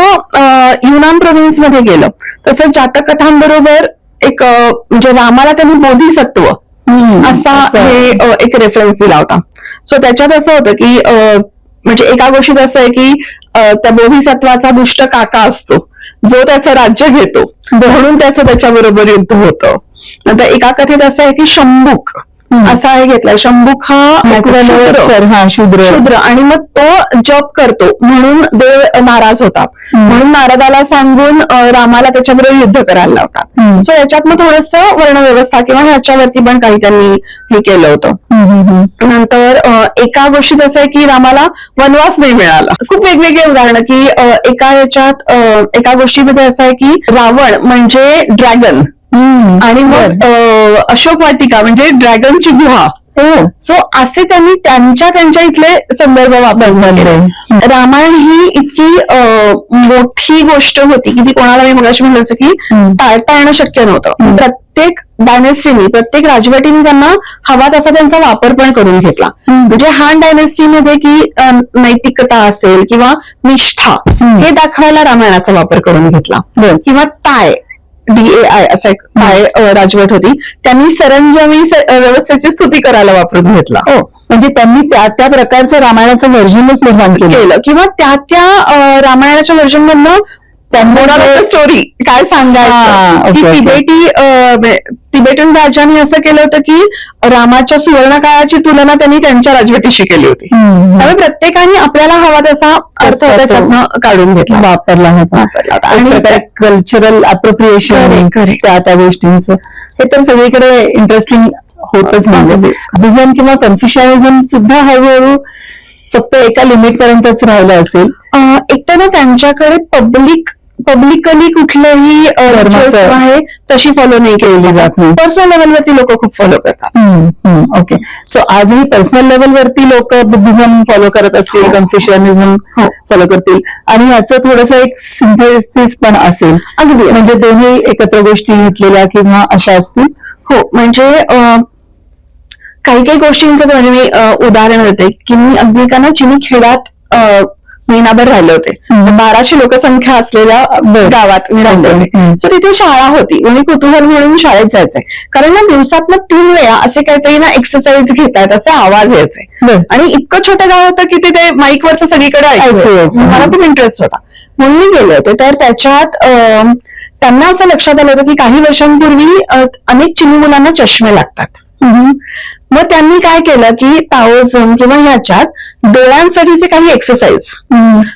युनान प्रोव्हिन्स मध्ये गेलं तसं जातककथांबरोबर एक म्हणजे रामाला त्यांनी बोधिसत्व असा हे एक रेफरन्स दिला होता. सो त्याच्यात असं होतं की म्हणजे एका गोष्टीत असं आहे की त्या बोधिसत्वाचा दुष्ट काका असतो जो त्याचं राज्य घेतो, म्हणून त्याच्याबरोबर युद्ध होतं. नंतर एका कथेत असं आहे की शंभुक असा हे घेतलाय. शंभुक हा शूद्र, आणि मग तो जप करतो म्हणून देव नाराज होतात, म्हणून नारदाला सांगून रामाला त्याच्याबरोबर युद्ध करायला लावतात. सो याच्यात मग थोडंसं वर्णव्यवस्था किंवा ह्याच्यावरती पण काही त्यांनी हे केलं होतं. नंतर एका गोष्टीत असं आहे की रामाला वनवास नाही मिळाला. खूप वेगवेगळे उदाहरणं की एका ह्याच्यात एका गोष्टीमध्ये असं आहे की रावण म्हणजे ड्रॅगन आणि मग अशोक वाटिका म्हणजे ड्रॅगनची गुहा. सो असे त्यांनी त्यांच्या इथले संदर्भ वापरले. रामायण ही इतकी मोठी गोष्ट होती की ती कोणाला मी मगाशी म्हणलं असं की टाळता येणं शक्य नव्हतं. प्रत्येक डायनेस्टीनी, प्रत्येक राजवटीने त्यांना हवा तसा त्यांचा वापर पण करून घेतला. म्हणजे हान डायनेस्टीमध्ये की नैतिकता असेल किंवा निष्ठा हे दाखवायला रामायणाचा वापर करून घेतला. किंवा ताय DAI असा एक राजवट होती, त्यांनी सरंजामी व्यवस्थेची स्तुती करायला वापरून घेतला. म्हणजे त्यांनी त्या प्रकारचं रामायणाचं व्हर्जनच निर्माण केलं. किंवा त्या रामायणाच्या व्हर्जन मधनं त्यांना स्टोरी काय सांगायचं. तिबेटन राजांनी असं केलं होतं की रामाच्या सुवर्ण काळाची तुलना त्यांनी त्यांच्या राजवटीशी केली होती. त्यामुळे प्रत्येकाने आपल्याला हवा तसा अर्थ त्याच्यातनं काढून घेतला, वापरला होता. आणि कल्चरल अप्रोप्रिएशन त्या गोष्टींचं हे तर सगळीकडे इंटरेस्टिंग होतच. म्हणजे बुद्धिझम किंवा कन्फ्युशनिझम सुद्धा हळूहळू फक्त एका लिमिट पर्यंतच राहिलं असेल. एक तर ना त्यांच्याकडे पब्लिकली कुठलंही आहे तशी फॉलो नाही केली जात नाही. पर्सनल लेवलवरती लोक खूप फॉलो करतात. ओके. सो आजही पर्सनल लेवलवरती लोक बुद्धिझम फॉलो करत असतील, कन्फ्युशनिझम फॉलो करतील, आणि याचं थोडंसं एक सिंथेसिस पण असेल. अगदी म्हणजे दोन्ही एकत्र गोष्टी घेतलेल्या किंवा अशा असतील. हो, म्हणजे काही काही गोष्टींचं म्हणजे मी उदाहरण देते की मी अगदी का ना चिनी खेड्यात महिनाभर राहिले होते. 1200 लोकसंख्या असलेल्या गावात मी राहिले होते. सो तिथे शाळा होती, मी कुतूहल म्हणून शाळेत जायचंय, कारण ना दिवसात 3 वेळा असे काहीतरी ना एक्सरसाइज घेतात असे आवाज यायचे. आणि इतकं छोटं गाव होतं की तिथे माईकवरचं सगळीकडे ऐकू. मला खूप इंटरेस्ट होता म्हणून मी गेले होते. तर त्याच्यात त्यांना असं लक्षात आलं होतं की काही वर्षांपूर्वी अनेक चिनी मुलांना चष्मे लागतात. मग त्यांनी काय केलं की ताओझम किंवा ह्याच्यात डोळ्यांसाठीचे काही एक्सरसाइज,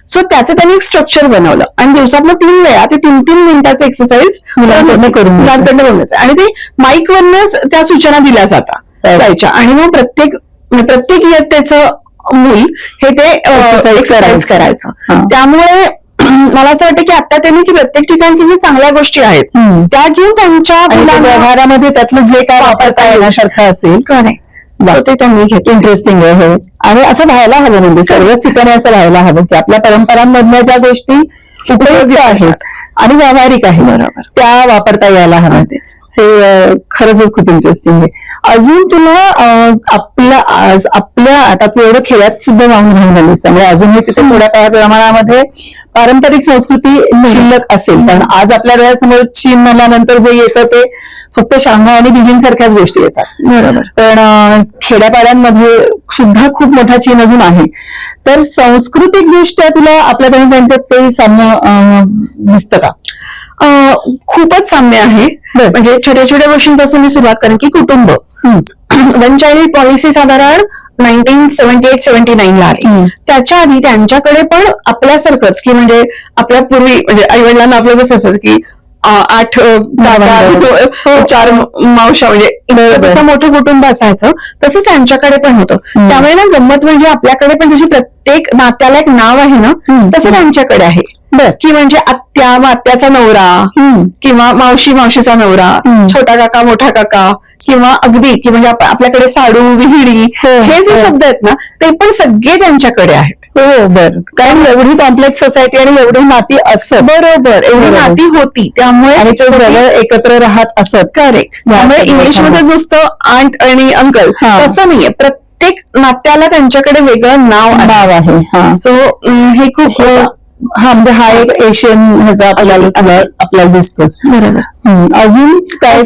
सो त्याचं त्यांनी एक स्ट्रक्चर बनवलं आणि दिवसातनं 3 वेळा ते 3-3 मिनिटाचे एक्सरसाइज मुलांकडनं बनवायचं. आणि ते माईकवरनच त्या सूचना दिल्या जायच्या. आणि मग प्रत्येक इयत्तेचं मूल हे ते एक्सरसाइज करायचं. त्यामुळे मला असं वाटतं की आता त्यांनी की प्रत्येक ठिकाणच्या जे चांगल्या गोष्टी आहेत त्या घेऊन त्यांच्या व्यवहारामध्ये त्यातलं जे काय वापरता येण्यासारखं असेल तर ते त्यांनी घेतलं. इंटरेस्टिंग आहे हे. आणि असं व्हायला हवं, म्हणजे सर्वच ठिकाणी असं व्हायला हवं की आपल्या परंपरांमधल्या ज्या गोष्टी उपयोगी आहेत आणि व्यावहारिक आहेत बरोबर. त्या वापरता यायला हव्या. हे खरंच खूप इंटरेस्टिंग आहे. अजून तुला आपल्या आता तू एवढं खेळात सुद्धा जाऊन झालीस, त्यामुळे अजूनही तिथे थोड्या प्रमाणामध्ये पारंपरिक संस्कृती शिल्लक असेल. कारण आज आपल्या डोळ्यासमोर चीन म्हणल्यानंतर जे येतं ते फक्त शांघाय आणि बीजिंग सारख्याच गोष्टी येतात. बरोबर. पण खेड्यापाड्यांमध्ये सुद्धा खूप मोठा चीन अजून आहे. तर सांस्कृतिक दृष्ट्या तुला आपल्या त्यांच्यात ते साम्य दिसतं का? खूपच साम्य आहे. म्हणजे छोट्या छोट्या गोष्टींपासून मी सुरुवात करेन की कुटुंब. वन चाइल्ड पॉलिसी साधारण 1978-79 ला आली. त्याच्या आधी त्यांच्याकडे पण आपल्यासारखंच की म्हणजे आपल्या पूर्वी म्हणजे आई वडिलांना आपलं जसं असायचं की 8 दादा 4 मावशा म्हणजे जसं मोठं कुटुंब असायचं तसंच त्यांच्याकडे पण होतं. त्यामुळे ना गंमत म्हणजे आपल्याकडे पण जशी प्रत्येक नात्याला एक नाव आहे ना तसं त्यांच्याकडे आहे. की म्हणजे आत्या मग आत्याचा नवरा किंवा मावशी मावशीचा नवरा, छोटा काका मोठा काका किंवा अगदी की म्हणजे आपल्याकडे साडू विहिडी हे जे शब्द आहेत ना ते पण सगळे त्यांच्याकडे आहेत. हो बरं. कारण एवढी कॉम्प्लेक्स सोसायटी आणि एवढी नाती असत. बरोबर. एवढी नाती होती त्यामुळे आणि ते जवळ एकत्र राहत असत. करेक्ट. त्यामुळे इंग्लिशमध्ये नुसतं आंट आणि अंकल तसं नाहीये. प्रत्येक नात्याला त्यांच्याकडे वेगळं नाव आहे. सो हे खूप म्हणजे हा एक एशियन ह्याचा आपल्याला दिसतोच. बरोबर. अजून काय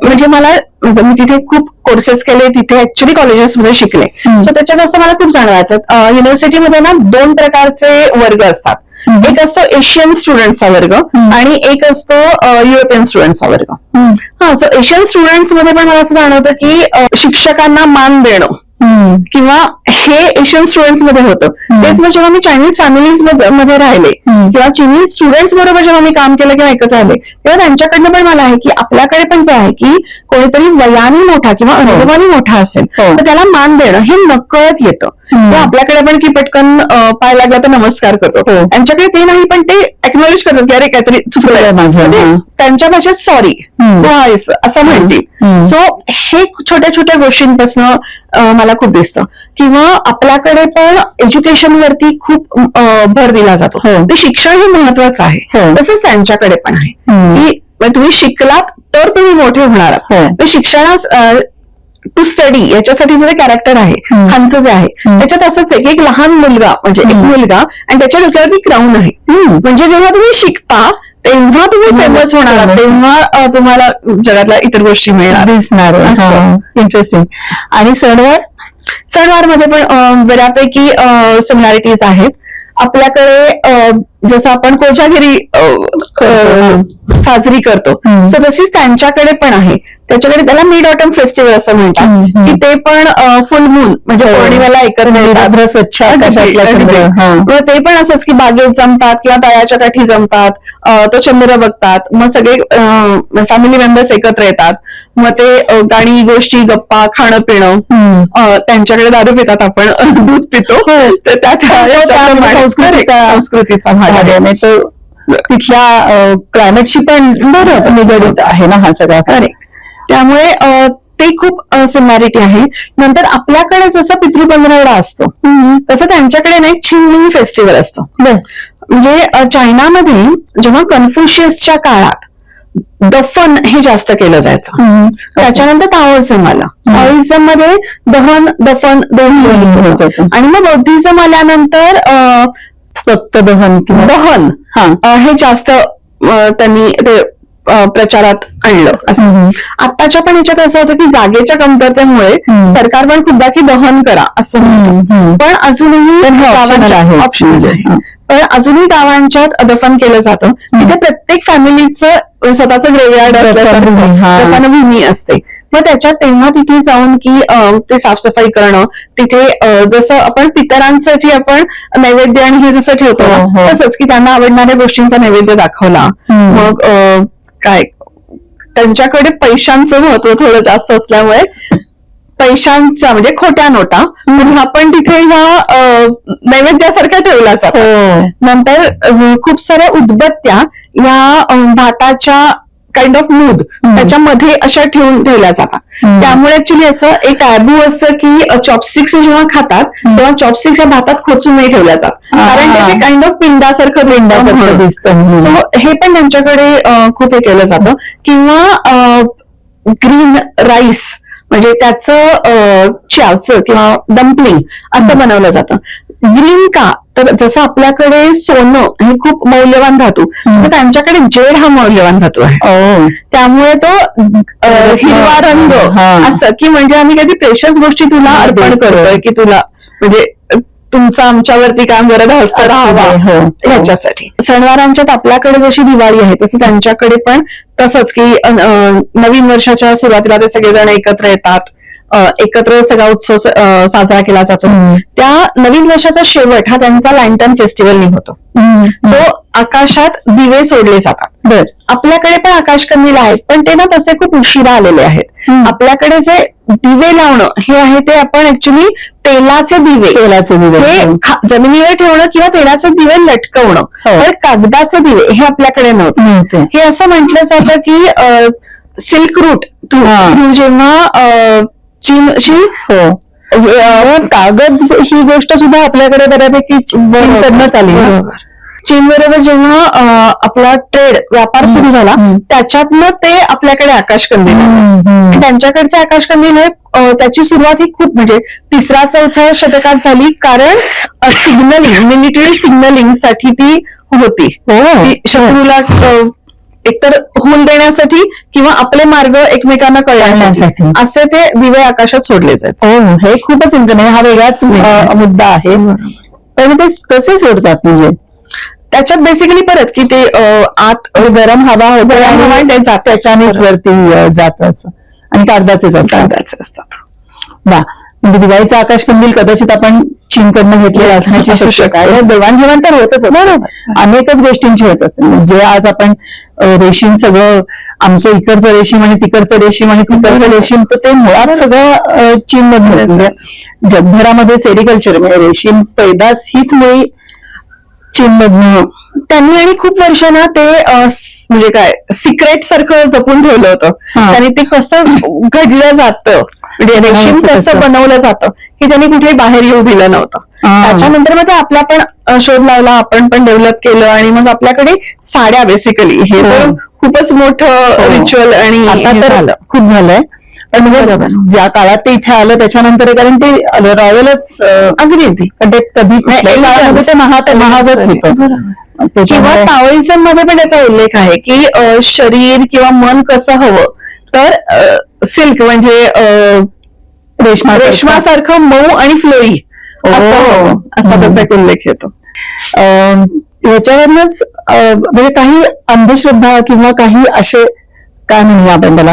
म्हणजे मला मी तिथे खूप कोर्सेस केले, तिथे ऍक्च्युली कॉलेजेसमध्ये शिकले. सो त्याच्यात असं मला खूप जाणवायचं युनिव्हर्सिटीमध्ये ना 2 प्रकारचे वर्ग असतात. एक असतो एशियन स्टुडंटचा वर्ग आणि एक असतो युरोपियन स्टुडंटचा वर्ग. सो एशियन स्टुडंट्स मध्ये पण मला असं जाणवतं की शिक्षकांना मान देणं किंवा हे एशियन स्टुडंट्स मध्ये होतं. तेच मग जेव्हा मी चायनीज फॅमिलीज मध्ये राहिले किंवा चायनीज स्टुडंट्स बरोबर जेव्हा मी काम केलं किंवा एकत्र आले तेव्हा त्यांच्याकडनं पण मला आहे की आपल्याकडे पण जे आहे की कोणीतरी वयाने मोठा किंवा अनुभवाने मोठा असेल तर त्याला मान देणं हे नकळत येतं. आपल्याकडे पण की पटकन पाय लागला तर नमस्कार करतो. त्यांच्याकडे ते नाही पण ते एक्नॉलेज करतात की अरे काहीतरी चुकलंय माझं. त्यांच्या भाषेत सॉरी असं म्हणते. सो हे छोट्या छोट्या गोष्टींपासून मला खूप दिसतं. किंवा आपल्याकडे पण एज्युकेशन वरती खूप भर दिला जातो. ते शिक्षण हे महत्वाचं आहे. तसंच त्यांच्याकडे पण आहे की तुम्ही शिकलात तर तुम्ही मोठे होणार आहात. शिक्षणास टू स्टडी याच्यासाठी जे कॅरेक्टर आहे खानचं जे आहे त्याच्यात असंच आहे की एक लहान मुलगा म्हणजे एक मुलगा आणि त्याच्या डोक्यावरती क्राऊन आहे. म्हणजे जेव्हा तुम्ही शिकता तेव्हा तुम्ही फेमस होणार, तेव्हा तुम्हाला जगातल्या इतर गोष्टी मिळणार दिसणार. इंटरेस्टिंग. आणि सणवार मध्ये पण बऱ्यापैकी सिमिलॅरिटीज आहेत. आपल्याकडे जसं आपण कोजागिरी साजरी करतो सो तशीच त्यांच्याकडे पण आहे. त्याच्याकडे त्याला मिड ऑटम फेस्टिवल असं म्हणतात की ते पण फुल मून म्हणजे पौर्णिमेला एकत्र स्वच्छ ते पण असंच की बागेत जमतात किंवा तळ्याच्या काठी जमतात, तो चंद्र बघतात, मग सगळे फॅमिली मेंबर्स एकत्र येतात, मग ते गाणी गोष्टी गप्पा खाणं पिणं. त्यांच्याकडे दारू पितात, आपण दूध पितो. तर त्या संस्कृतीचा भाग आहे. तो तिथल्या क्लायमेटशी पण निगडीत आहे ना हा सगळा. करेक्ट. त्यामुळे ते खूप सिमिलॅरिटी आहे. नंतर आपल्याकडे जसं पितृपंधरवडा असतो तसं त्यांच्याकडे ना एक छिंगमिंग फेस्टिवल असतो. म्हणजे चायनामध्ये जेव्हा कन्फ्युशियसच्या काळात दफन हे जास्त केलं जायचं. त्याच्यानंतर ताओइझम आलं. ताओइझम मध्ये दहन दफन दोन्ही होतं. आणि मग बौद्धिझम आल्यानंतर फक्त दहन हे जास्त त्यांनी ते प्रचारात आणलं असं. आताच्या पण ह्याच्यात असं होतं की जागेच्या कमतरतेमुळे सरकार पण खूपदा की दहन करा असं म्हणतं. पण अजूनही अजूनही गावांच्यात दफन केलं जातं. तिथे प्रत्येक फॅमिलीचं स्वतःचं ग्रेव्हयार्ड दफनभूमी असते. मग त्याच्यात तेव्हा तिथे जाऊन की ते साफसफाई करणं, तिथे जसं आपण पितरांसाठी आपण नैवेद्य आणि हे जसं ठेवतो तसंच की त्यांना आवडणाऱ्या गोष्टींचा नैवेद्य दाखवला. मग काय त्यांच्याकडे पैशांचं महत्व थोडं जास्त असल्यामुळे पैशांच्या म्हणजे खोट्या नोटा पुन्हा पण तिथे ह्या नैवेद्यासारख्या ठेवल्या जातात. नंतर खूप साऱ्या उदबत्त्या या भाताच्या काइंड ऑफ मूद त्याच्यामध्ये अशा ठेवल्या जातात. त्यामुळे ऍक्च्युली याचं एक टॅबू असतं की चॉपस्टिक्स जेव्हा खातात तेव्हा चॉपस्टिक्स या भातात खोचून नाही ठेवल्या जात, कारण ते काइंड ऑफ पिंडासारखं दिसतं. सो हे पण त्यांच्याकडे खूप हे केलं जातं. किंवा ग्रीन राईस म्हणजे त्याचं च्यावचं किंवा डम्पलिंग असं बनवलं जातं. ग्रीन का तर जसं आपल्याकडे सोनं हे खूप मौल्यवान धातू, तसं त्यांच्याकडे जेड हा मौल्यवान धातू आहे. त्यामुळे तो हिरवा रंग असं की म्हणजे आम्ही कधी प्रेशस गोष्टी तुला अर्पण करतोय की तुला म्हणजे तुमचा आमच्यावरती काम करत हस्त राहावा ह्याच्यासाठी. सणवारांच्यात आपल्याकडे जशी दिवाळी आहे तसं त्यांच्याकडे पण तसंच की नवीन वर्षाच्या सुरुवातीला ते सगळेजण एकत्र येतात, एकत्र सगळा उत्सव साजरा केला जातो. त्या नवीन वर्षाचा शेवट हा त्यांचा लँटर्न फेस्टिवल होतो. सो आकाशात दिवे सोडले जातात. आपल्याकडे पण आकाशकंदील आहेत, पण ते ना तसे खूप उशिरा आलेले आहेत. आपल्याकडे जे दिवे लावणं हे आहे ते आपण ऍक्च्युली तेलाचे दिवे हे जमिनीवर ठेवणं किंवा तेलाचे दिवे लटकवणं, तर कागदाचे दिवे हे आपल्याकडे नव्हते. हे असं म्हटलं जातं की सिल्क रूट जेव्हा चीनशी कागद ही गोष्ट सुद्धा आपल्याकडे बऱ्यापैकी चीनकडनंच आली. चीन बरोबर जेव्हा आपला ट्रेड व्यापार सुरू झाला त्याच्यातनं ते आपल्याकडे आकाशकंदील, त्यांच्याकडचे आकाशकंदील हे त्याची सुरुवात ही खूप म्हणजे 3ऱ्या-4थ्या शतकात झाली, कारण सिग्नलिंग मिलिटरी सिग्नलिंग साठी ती होती. शत्रूला एकतर हूल देण्यासाठी किंवा आपले मार्ग एकमेकांना कळण्यासाठी असे ते दिवे आकाशात सोडले जायचे. हे खूपच हा वेगळाच मुद्दा आहे. पण ते कसे सोडतात म्हणजे त्याच्यात बेसिकली परत की ते आत गरम हवा त्याच्यानेच वरती जात असं, आणि कागदाचेच असतात. वा, म्हणजे दिवाळीचा आकाशकंदील कदाचित आपण चीनकडनं घेतलेला असण्याची शक्यता आहे. देवाणघेवाण तर होतच असते, अनेकच गोष्टींची होत असते. म्हणजे आज आपण रेशीम सगळं आमच्या इकडचं रेशीम आणि तिकडचं रेशीम आणि तिकडचं रेशीम, तर ते मुळात सगळं चीन मधून. म्हणजे जगभरामध्ये सेरिकल्चर म्हणजे रेशीम पैदास हीच मुळी चीन मधनं. त्यांनी आणि खूप वर्षांना ते म्हणजे काय सिक्रेट सारखं जपून ठेवलं होतं. त्यांनी ते कसं घडलं जातं म्हणजे रेशीम कसं बनवलं जातं हे त्यांनी कुठेही बाहेर येऊ दिलं नव्हतं. त्याच्यानंतर मग ते आपला पण शोध लावला, आपण पण डेव्हलप केलं, आणि मग आपल्याकडे साड्या बेसिकली हे तर खूपच मोठं रिच्युअल आणि आता तर खूप झालंय. पण ज्या काळात ते इथे आलं त्याच्यानंतर, कारण ते रॉयलच अगदी कधी ते महागच होतं. किंवा ताओइझम मध्ये पण त्याचा उल्लेख आहे की शरीर किंवा मन कसं हवं तर सिल्क म्हणजे रेशमासारखं मऊ आणि फ्लोई असा त्याचा उल्लेख येतो. ह्याच्यावरच म्हणजे काही अंधश्रद्धा किंवा काही असे काय म्हणूया आपण त्याला,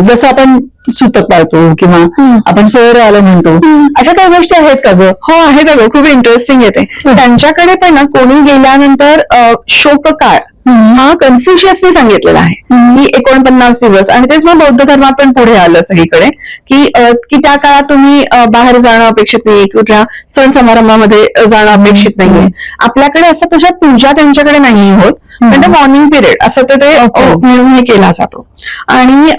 जसं आपण सुतक पाळतो किंवा आपण सोयरे म्हणतो, अशा काही गोष्टी आहेत का ग? हो आहेत अगं, खूप इंटरेस्टिंग येते. त्यांच्याकडे पण ना कोणी गेल्यानंतर शोककाळ हा कन्फ्युशियसने सांगितलेला आहे की 49 दिवस, आणि तेच मग बौद्ध धर्मात पण पुढे आलं सगळीकडे की त्या काळात तुम्ही बाहेर जाणं अपेक्षित नाही, कुठल्या सण समारंभामध्ये जाणं अपेक्षित नाहीये. आपल्याकडे असं तशा पूजा त्यांच्याकडे नाही होत, पण मॉर्निंग पिरियड असं ते म्हणून हे केला जातो. आणि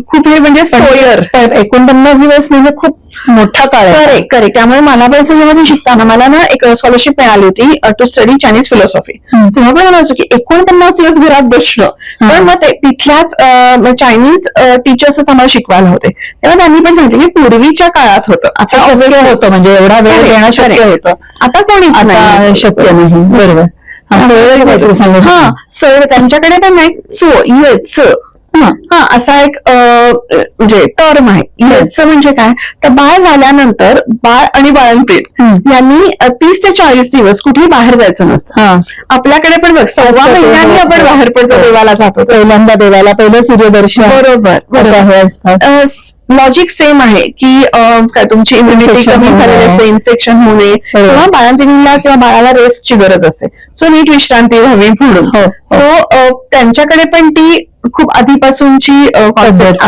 खूप हे म्हणजे सोयर 49 दिवस म्हणजे खूप मोठा काळ आहे. करेक्ट. त्यामुळे मला पण जेव्हा शिकताना मला ना एक स्कॉलरशिप मिळाली होती टू स्टडी चायनीज फिलॉसॉफी. तेव्हा पण म्हणायचो की 49 दिवस घरात बसणं, पण मग ते तिथल्याच चायनीज टीचर्सच आम्हाला शिकवायला होते. तेव्हा त्यांनी पण सांगितलं की पूर्वीच्या काळात होतं, आता होतं म्हणजे एवढा वेळ देणं शक्य होतं, आता कोणीच शक्य नाही. बरोबर. सोयर त्यांच्याकडे पण नाही. असा एक म्हणजे टर्म आहे. याचं म्हणजे काय तर बाळ झाल्यानंतर बाळ आणि बाळंतीण यांनी 30 ते 40 दिवस कुठेही बाहेर जायचं नसतं. आपल्याकडे पण बघ 6व्या महिन्याने आपण बाहेर पडतो, देवाला जातो, पहिल्यांदा देवाला पहिलं सूर्यदर्शन. बरोबर. लॉजिक सेम आहे की काय तुमची इम्युनिटी कमी झालेली असते, इन्फेक्शन होणे, किंवा बाळंतिणीला किंवा बाळाला रेस्टची गरज असते, सो नीट विश्रांती व्हावी म्हणून. सो त्यांच्याकडे पण ती खूप आधीपासूनची पद्धत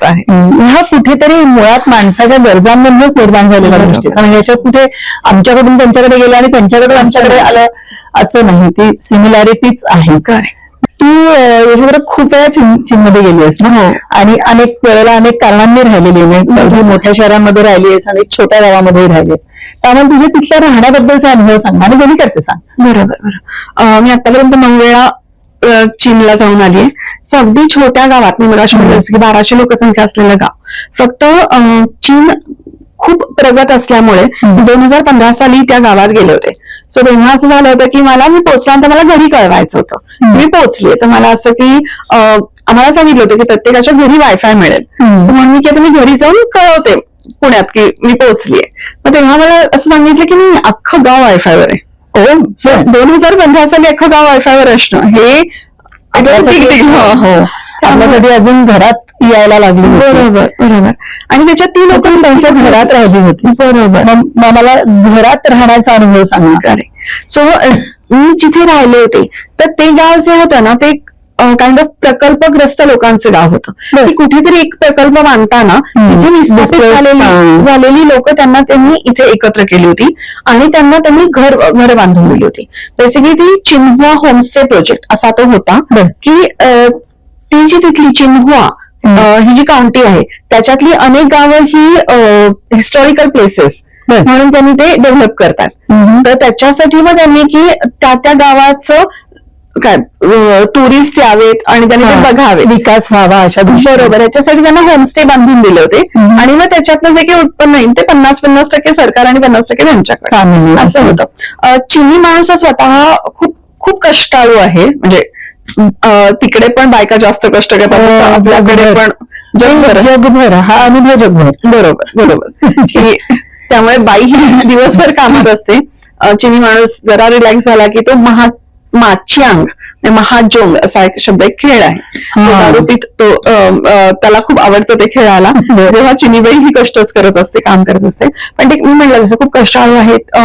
आहे. ह्या कुठेतरी मुळात माणसाच्या गरजांमधूनच निर्माण झालेल्या गोष्टी, कारण याच्यात कुठे आमच्याकडून त्यांच्याकडे गेलं आणि त्यांच्याकडून आमच्याकडे आलं असं नाही, ती सिमिलॅरिटीच आहे. तू याच्यावर खूप वेळा चीनमध्ये गेली आहेस ना आणि अनेक वेळेला अनेक कारणांनी राहिलेली आहे. मोठ्या शहरांमध्ये राहिली आहेस आणि छोट्या गावामध्ये राहिली आहेस, त्यामुळे तुझ्या तिथल्या राहण्याबद्दलचा अनुभव सांग आणि दोन्हीकडचे सांग. बरोबर. मी आतापर्यंत 9 वेळा चीनला जाऊन आली आहे. सो अगदी छोट्या गावात मी मगाशी म्हटलं की 1200 लोकसंख्या असलेलं गाव. फक्त चीन खूप प्रगत असल्यामुळे 2015 साली त्या गावात गेले होते. सो तेव्हा असं झालं होतं की मी पोहोचल्यानंतर मला घरी कळवायचं होतं. मी पोहोचले तर मला असं की आम्हाला सांगितलं होतं की प्रत्येकाच्या घरी वायफाय मिळेल. म्हणून मी की आता मी घरी जाऊन कळवते पुण्यात की मी पोहोचलीये. तर तेव्हा मला असं सांगितलं की मी अख्खं गाव वायफायवर आहे. 2015 साली अख्खं गाव वायफायवर असणं हे आपल्यासाठी अजून घरात यायला लागली. बरोबर. आणि त्याच्यात ती लोक त्यांच्या घरात राहिली होती. बरोबर. मला घरात राहण्याचा अनुभव सांगणार. सो मी जिथे राहिले होते तर ते गाव जे होतं ना ते काइंड ऑफ प्रकल्पग्रस्त लोकांचं गाव होतं. की कुठेतरी एक प्रकल्प बांधताना तिथे विस्थापित झालेली लोक त्यांनी इथे एकत्र केली होती आणि त्यांनी घर बांधून दिली होती. बेसिकली ती चिन्हुआ होमस्टे प्रोजेक्ट असा तो होता की ती जी तिथली चिन्हुआ ही जी काउंटी आहे त्याच्यातली अनेक गावं ही हिस्टॉरिकल प्लेसेस म्हणून त्यांनी ते डेव्हलप करतात. तर त्याच्यासाठी मग त्यांनी की त्या गावाचं काय टुरिस्ट यावेत आणि त्यांनी ते बघावे, विकास व्हावा अशा. बरोबर. याच्यासाठी त्यांना होमस्टे बांधून दिले होते आणि मग त्याच्यातनं जे काही उत्पन्न येईल ते 50% सरकार आणि 50% त्यांच्याकडे असं होतं. चिनी माणूस हा स्वतः खूप कष्टाळू आहे. म्हणजे तिकडे पण बायका जास्त कष्ट करतात, आपल्याकडे पण जगभर हा अनुभव जगभर. बरोबर. त्यामुळे बाई ही दिवसभर कामात असते. चिनी माणूस जरा रिलॅक्स झाला की तो माच्यांग महाजोंग असा एक शब्द एक खेळ आहे. दारूपीत तो त्याला खूप आवडतं ते खेळायला. जेव्हा चिनीबाई ही कष्टच करत असते, काम करत असते. पण ते मी म्हटलं जसं खूप कष्टाळू आहेत.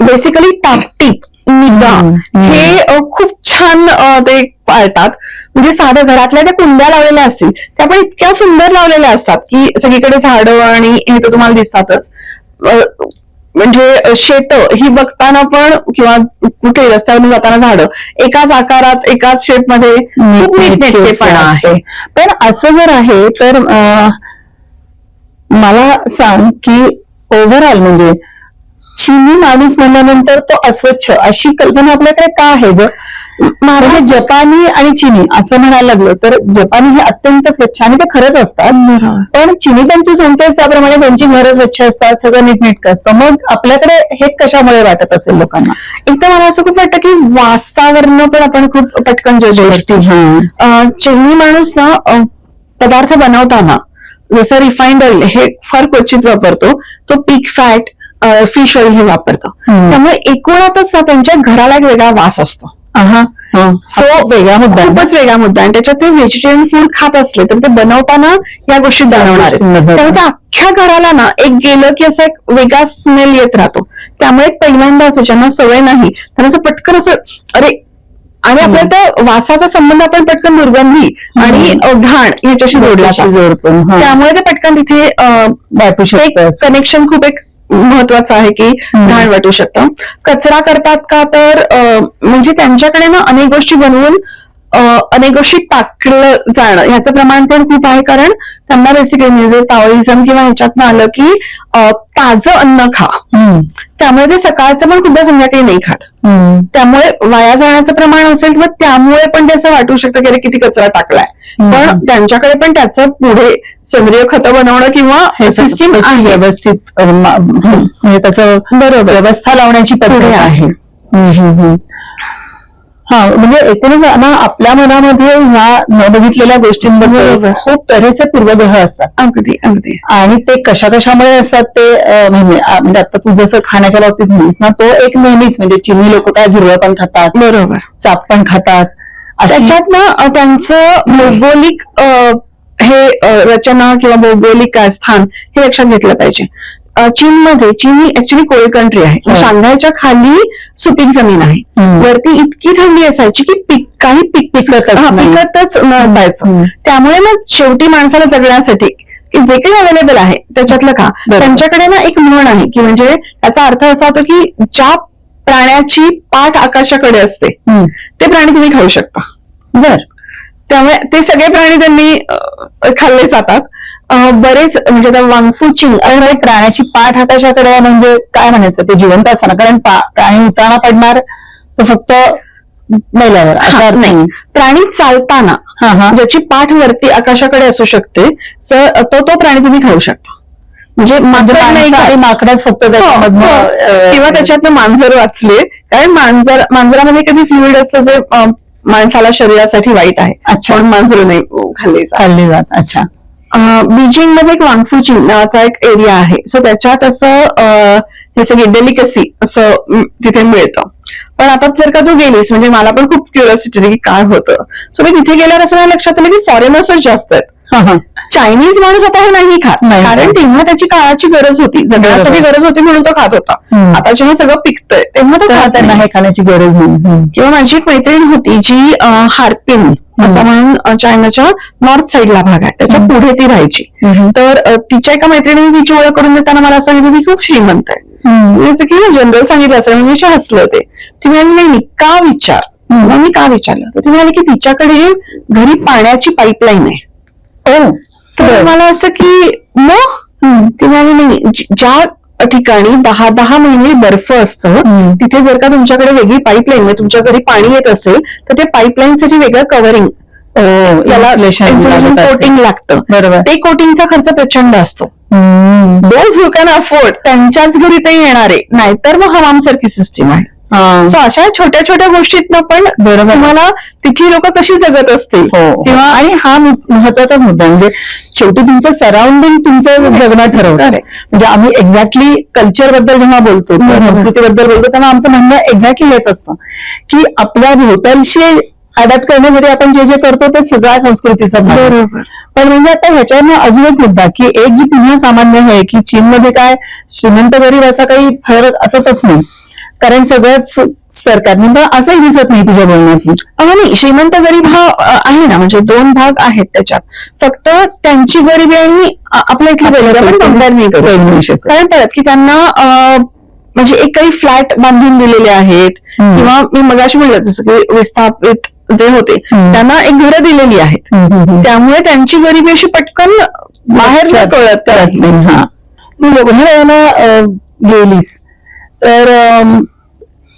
बेसिकली टापटीप निगा हे खूप छान ते पाळतात. म्हणजे साध्या घरातल्या त्या कुंड्या लावलेल्या असतील त्या पण इतक्या सुंदर लावलेल्या असतात की सगळीकडे झाडं आणि हे तर तुम्हाला दिसतातच. म्हणजे शेत ही बघताना पण किंवा कुठे रस्त्यावरून जाताना झाडं एकाच आकारात एकाच शेपमध्ये खूप नीटनेटकेपणा आहे. पण असं जर आहे तर मला सांग की ओव्हरऑल म्हणजे चिनी माणूस म्हणल्यानंतर तो अस्वच्छ अशी कल्पना आपल्याकडे का आहे ग? म्हणजे जपानी आणि चिनी असं म्हणायला लागलं तर जपानी हे अत्यंत स्वच्छ आणि ते खरंच असतात. पण चिनी पण तू सांगतेस त्याप्रमाणे त्यांची घरं स्वच्छ असतात, सगळं नीटनेटकं असतं. मग आपल्याकडे हे कशामुळे वाटत असेल लोकांना? एक तर मला असं खूप वाटतं की वासावरनं पण आपण खूप पटकन जज करतो. चिनी माणूस ना पदार्थ बनवताना जसं रिफाईंड ऑइल हे फार क्वचित वापरतो, तो पीक फॅट फिश ऑइल हे वापरतो. त्यामुळे एकूणातच त्यांच्या घराला एक वेगळा वास असतो. सो वेगळा मुद्दा, खूपच वेगळा मुद्दा. आणि त्याच्यात ते व्हेजिटेरियन फूड खात असले तर ते बनवताना या गोष्टी बनवणार आहेत. त्यामुळे त्या अख्ख्या घराला ना एक गेलं की असा एक वेगळा स्मेल येत राहतो. त्यामुळे पहिल्यांदा असं ज्यांना सवय नाही त्यांना असं पटकन असं अरे, आणि आपल्याला त्या वासाचा संबंध आपण पटकन दुर्गंधी आणि घाण याच्याशी जोडला जातो. त्यामुळे ते पटकन तिथे कनेक्शन खूप एक महत्वाचं आहे की घाण वाटू शकतं. कचरा करतात का तर म्हणजे त्यांच्याकडे ना अनेक गोष्टी बनवून अनेक गोष्टी टाकलं जाणं ह्याचं प्रमाण पण खूप आहे. कारण त्यांना बेसिकली म्हणजे ताओइझम किंवा ह्याच्यातनं आलं की ताजं अन्न खा. त्यामुळे ते सकाळचं पण खूपदा संध्याकाळी नाही खात. त्यामुळे वाया जाण्याचं प्रमाण असेल किंवा त्यामुळे पण ते असं वाटू शकतं की अरे किती कचरा टाकलाय. पण त्यांच्याकडे पण त्याचं पुढे सेंद्रिय खतं बनवणं किंवा सिस्टीम व्यवस्थित त्याचं बरोबर व्यवस्था लावण्याची पद्धत आहे. म्हणजे एकूणच ना आपल्या मनामध्ये ह्या न बघितलेल्या गोष्टींबद्दल खूप तऱ्हेचे पूर्वग्रह असतात. अगदी अगदी. आणि ते कशामुळे असतात ते म्हणजे आता तू जसं खाण्याच्या बाबतीत म्हणलीस ना, तो एक नेहमीच म्हणजे चिनी लोक काय झुरळ पण खातात, बरोबर, चाप पण खातात. त्याच्यात ना त्यांचं भौगोलिक हे रचना किंवा भौगोलिक काय स्थान हे लक्षात घेतलं पाहिजे. चीनमध्ये चीन ही ऍक्च्युली कोल्ड कंट्री आहे. शांघायच्या खाली सुपीक जमीन आहे. वरती इतकी थंडी असायची की काही पिकतच नसायचं. त्यामुळे मग शेवटी माणसाला जगण्यासाठी जे काही अवेलेबल आहे त्याच्यातलं का त्यांच्याकडे ना एक म्हण आहे की म्हणजे त्याचा अर्थ असा होतो की ज्या प्राण्याची पाठ आकाशाकडे असते ते प्राणी तुम्ही खाऊ शकता. बर. त्यामुळे ते सगळे प्राणी त्यांनी खाल्ले जातात. बरेच म्हणजे आता वांगफुचिंग अरे प्राण्याची पाठ आकाशाकडे आहे म्हणजे काय म्हणायचं ते जिवंत असताना, कारण प्राणी उताना पडणार तो फक्त मेल्यावर असा अर्थ नाही, प्राणी चालताना ज्याची पाठ वरती आकाशाकडे असू शकते तो प्राणी तुम्ही खाऊ शकता. म्हणजे माकड नाही आणि माकडाच फक्त त्याच्यामधनं किंवा त्याच्यातनं मांजर वाचले, कारण मांजरामध्ये कधी फ्लुइड असतं जे माणसाला शरीरासाठी वाईट आहे. अच्छा. म्हणून मांजर नाही खाल्ले जात. अच्छा. बीजिंग मध्ये एक वांगफुचिंग नावाचा एक एरिया आहे. सो त्याच्यात असं हे सगळी डेलिकसी असं तिथे मिळतं. पण आता जर का तू गेलीस, म्हणजे मला पण खूप क्युरियोसिटी होती की काय होतं. सो मी तिथे गेल्यावर असं मला लक्षात आलं की फॉरेनर्सच जास्त आहेत. चायनीज माणूस आता हे नाही खात, कारण तेव्हा त्याची काळाची गरज होती, जगण्यासाठी गरज होती म्हणून तो खात होता. आता जेव्हा सगळं पिकतंय तेव्हा तो खात त्यांना हे खाण्याची गरज नाही. किंवा माझी एक मैत्रीण होती जी हार्पिन असं म्हणून चायनाच्या नॉर्थ साईडला भाग आहे त्याच्या पुढे ती राहायची. तर तिच्या एका मैत्रिणीने तिची ओळख करून देताना मला सांगितलं की खूप श्रीमंत आहे. जसं की जनरल सांगितलं असं म्हणजे हसले होते. ती म्हणाली नाही का विचार. मग मी का विचारलं तर ती म्हणाली की तिच्याकडे घरी पाण्याची पाईपलाईन आहे. तर मला असं की मग ती म्हणाली नाही, ज्या ठिकाणी 10 महिने बर्फ असतं तिथे जर का तुमच्याकडे वेगळी पाईपलाईन म्हणजे तुमच्या घरी पाणी येत असेल तर ते पाईपलाईन साठी वेगळं कव्हरिंग कोटिंग लागतं. बरोबर. ते कोटिंगचा खर्च प्रचंड असतो. दोज हू कॅन अफोर्ड त्यांच्याच घरी ते येणारे, नाहीतर मग हवामसारखी सिस्टीम आहे. सो अशा छोट्या छोट्या गोष्टीतनं पण बरोबर तुम्हाला तिथली लोक कशी जगत असतील किंवा आणि हा महत्वाचाच मुद्दा म्हणजे शेवटी तुमचं सराउंडिंग तुमचं जगणं ठरवतं. म्हणजे आम्ही एक्झॅक्टली कल्चर बद्दल जेव्हा बोलतो किंवा संस्कृतीबद्दल बोलतो तेव्हा आमचं म्हणणं एक्झॅक्टली हेच असतं की आपल्या भोवतालशी अडॅप्ट करण्यासाठी आपण जे जे करतो ते सगळ्या संस्कृतीचा भाग. बरोबर. पण म्हणजे आता ह्याच्यावर अजून एक मुद्दा की एक जी पुन्हा सामान्य आहे की चीनमध्ये काय श्रीमंत गरीब असा काही फरक असतच नाही, कारण सगळंच सरकारने असंही दिसत नाही तुझ्या बोलण्यात. नाही, श्रीमंत गरीब हा आहे ना, म्हणजे दोन भाग आहेत त्याच्यात. फक्त त्यांची गरिबी आणि आपल्या इथली गरिबी आपण कंपेअर नाही करू शकत. कारण परत की त्यांना म्हणजे एक काही फ्लॅट बांधून दिलेले आहेत किंवा मी मगाशी म्हणलं जसं की विस्थापित जे होते त्यांना एक घरं दिलेली आहेत. त्यामुळे त्यांची गरिबी अशी पटकन बाहेर कळत नाही. हा तू लग्नाला गेलीस तर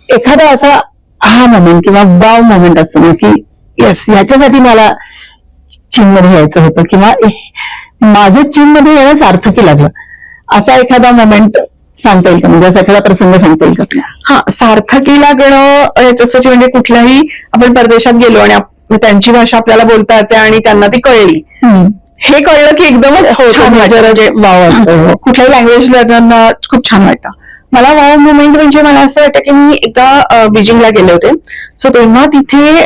एखादा असा हा मोमेंट किंवा वाव मोमेंट असतो ना की येस ह्याच्यासाठी मला चीनमध्ये यायचं होतं किंवा माझं चीनमध्ये येणं सार्थकी लागलं, असा एखादा मोमेंट सांगता येईल का? म्हणजे असा एखादा प्रसंग सांगता येईल का? हा, सार्थकी लागणं याच्यासाठी म्हणजे कुठल्याही आपण परदेशात गेलो आणि त्यांची भाषा आपल्याला बोलता येते आणि त्यांना ती कळली, हे कळलं की एकदमच छान वाटतं. वाव असतं. कुठल्याही लँग्वेज लर्नरना खूप छान वाटतं. मला वाव मुवमेंट म्हणजे मला असं वाटतं की मी एकदा बीजिंगला गेले होते. सो तेव्हा तिथे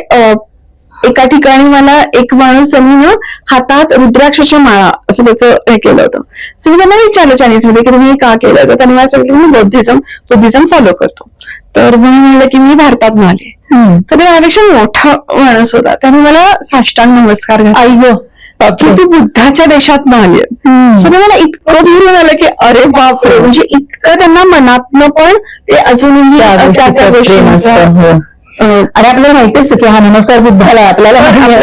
एका ठिकाणी मला एक माणूस त्यांनी हातात रुद्राक्षाच्या माळा असं त्याचं हे केलं होतं. सो मी त्यांना विचारलं चायनीज मध्ये की तुम्ही का केलं होतं. त्यांनी मला सांगितलं मी बुद्धिझम फॉलो करतो. तर मी म्हणलं की मी भारतात आले. तर ते माझ्यापेक्षा मोठा माणूस होता. त्याने मला साष्टांग नमस्कार घातला. की तू बुद्धाच्या देशात आली. सो ते मला इतकं भरून आलं की अरे बापरे, म्हणजे इतकं त्यांना मनातनं पण ते अजूनही त्या गोष्टी आणि आपल्याला माहिती असतं की हा नमस्कार बुद्धाला आपल्याला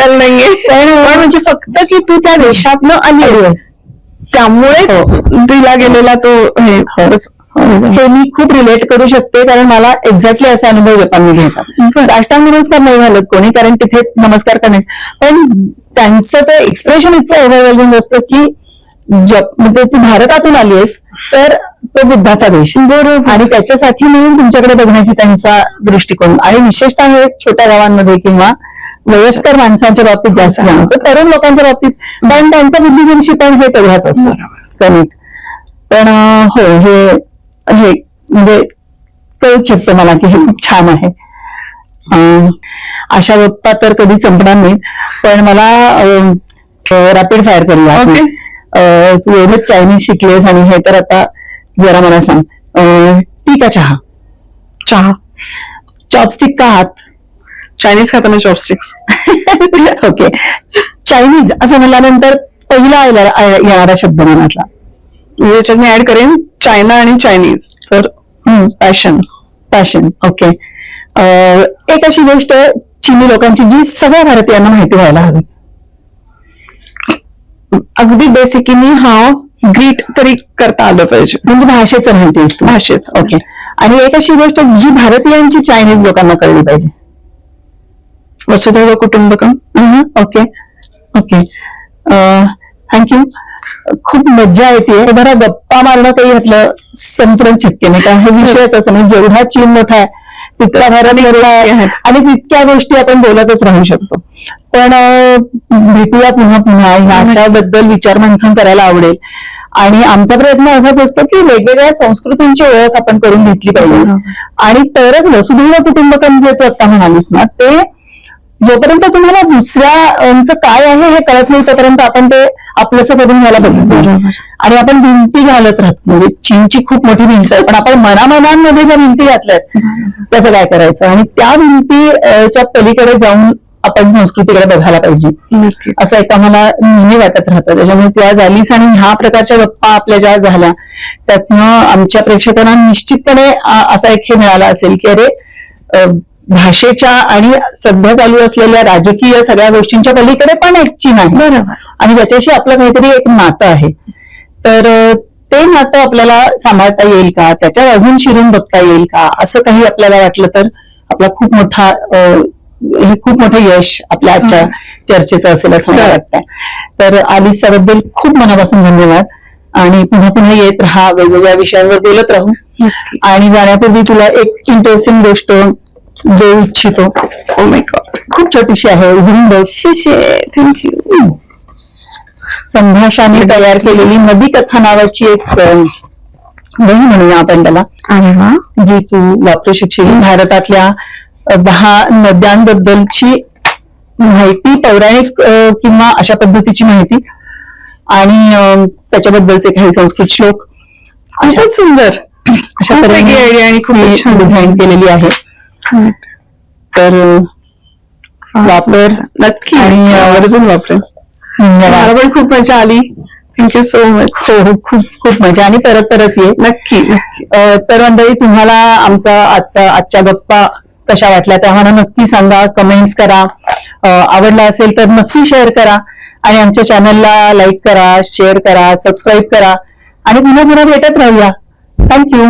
नाहीये. पण म्हणजे फक्त की तू त्या देशातनं आली त्यामुळे दिला गेलेला तो हे मी खूप रिलेट करू शकते, कारण मला एक्झॅक्टली असा अनुभव जपानमध्ये घेतात. साष्टांग नमस्कार नाही घालत कोणी, कारण तिथे नमस्कार करणे, पण त्यांचं ते एक्सप्रेशन इतकं ओव्हरवेल्मिंग असतं की म्हणजे तू भारतातून आलीस तर तो बुद्धाचा देश बरोबर, आणि त्याच्यासाठी म्हणून तुमच्याकडे बघण्याची त्यांचा दृष्टिकोन, आणि विशेषतः हे छोट्या गावांमध्ये किंवा वयस्कर माणसांच्या बाबतीत जास्त जाणवतं. तरुण लोकांच्या बाबतीत पण त्यांचा बुद्धिजमशी पण हे तेवढाच असतं कनेक्ट. पण हो, हे म्हणजे कळूच शकतं मला की हे खूप छान आहे. अशा गप्पा तर कधी संपणार नाही, पण मला रॅपिड फायर करूया. तू एवढंच चायनीज शिकलेस आणि हे, तर आता जरा मला सांग, टी का चहा? चहा. चॉपस्टिक का हात? चायनीज खाताना चॉपस्टिक्स. ओके. चायनीज असं म्हणल्यानंतर पहिला येणारा शब्द मनातला याच्यात मी ऍड करेन चायना आणि चायनीज. तर पॅशन. पॅशन. ओके. एक अशी गोष्ट चिनी लोकांची जी सगळ्या भारतीयांना माहिती व्हायला हवी. अगदी बेसिकली ग्रीट तरी करता आलं पाहिजे. म्हणजे भाषेचं माहितीस तू. भाषेच. ओके. आणि एक अशी गोष्ट जी भारतीयांची चायनीज लोकांना कळली पाहिजे. वसुधैव कुटुंबकम. ओके. ओके. थँक्यू. खूप मज्जा येते. बरं, गप्पा मारणं काही यातलं संपूर्ण शक्य नाही, कारण हे विषयच असं नाही. जेवढा चीन मोठा आहे तितका भारत मोठा आहे आणि तितक्या गोष्टी आपण बोलतच राहू शकतो. पण भेटूया पुन्हा पुन्हा. ह्याच्याबद्दल विचार मंथन करायला आवडेल. आणि आमचा प्रयत्न असाच असतो की वेगवेगळ्या संस्कृतींची ओळख आपण करून घेतली पाहिजे. आणि तरच वसुधैव कुटुंबकम जे तू आता म्हणालीस ना, ते जोपर्यंत तुम्हाला दुसऱ्यांचं काय आहे हे कळत नाही तोपर्यंत आपण ते आपलंसं करून घ्यायला बघतो. आणि आपण भिंती घालत राहतो. म्हणजे चीनची खूप मोठी भिंत आहे, पण आपण मनामनांमध्ये ज्या भिंती घातल्यात त्याचं काय करायचं. आणि त्या भिंतीच्या पलीकडे जाऊन आपण संस्कृतीकडे बघायला पाहिजे असं एक आम्हाला नेहमी वाटत राहतं. त्याच्यामुळे तू आज आलीस आणि ह्या प्रकारच्या गप्पा आपल्या ज्या झाल्या त्यातनं आमच्या प्रेक्षकांना निश्चितपणे असा एक हे मिळाला असेल की अरे, भाषेच्या आणि सध्या चालू असलेल्या राजकीय सगळ्या गोष्टींच्या पलीकडे पण एक चीन आहे. बरोबर. आणि त्याच्याशी आपलं काहीतरी एक नातं आहे. तर ते नातं आपल्याला सांभाळता येईल का, त्याच्यावर अजून शिरून बघता येईल का, असं काही आपल्याला वाटलं तर आपला खूप मोठा हे खूप मोठं यश आपल्या आजच्या चर्चेचं असेल असं मला वाटतंय. तर आलिस त्याबद्दल खूप मनापासून धन्यवाद. आणि पुन्हा पुन्हा येत राहा, वेगवेगळ्या विषयांवर बोलत राहू. आणि जाण्यापूर्वी तुला एक इंटरेस्टिंग गोष्ट देऊ इच्छितो. Oh my God. खूप छोटीशी आहे. उघडून बघ. थँक्यू. संभाषाने तयार केलेली नदी कथा नावाची एक वही म्हणूया आपण त्याला, अरे वा. जी तू वापरू शकशील. भारतातल्या 10 नद्यांबद्दलची माहिती, पौराणिक किंवा अशा पद्धतीची माहिती आणि त्याच्याबद्दलचे काही संस्कृत श्लोक. खूपच सुंदर. अशा खूप वेगळी idea आणि खूप छान डिझाईन केलेली आहे. तर वापर नक्की. आणि आवर्जून वापरेन. मला पण खूप मजा आली. Thank you so much. हो, खूप खूप मजा. आणि परत परत ये. नक्की नक्की. तर मंडळी, तुम्हाला आजच्या गप्पा कशा वाटल्या ते आम्हाला नक्की सांगा, कमेंट्स करा. आवडला असेल तर नक्की शेअर करा आणि आमच्या चॅनलला लाईक करा, शेअर करा, सबस्क्राईब करा आणि पुन्हा पुन्हा भेटत राहूया. थँक्यू.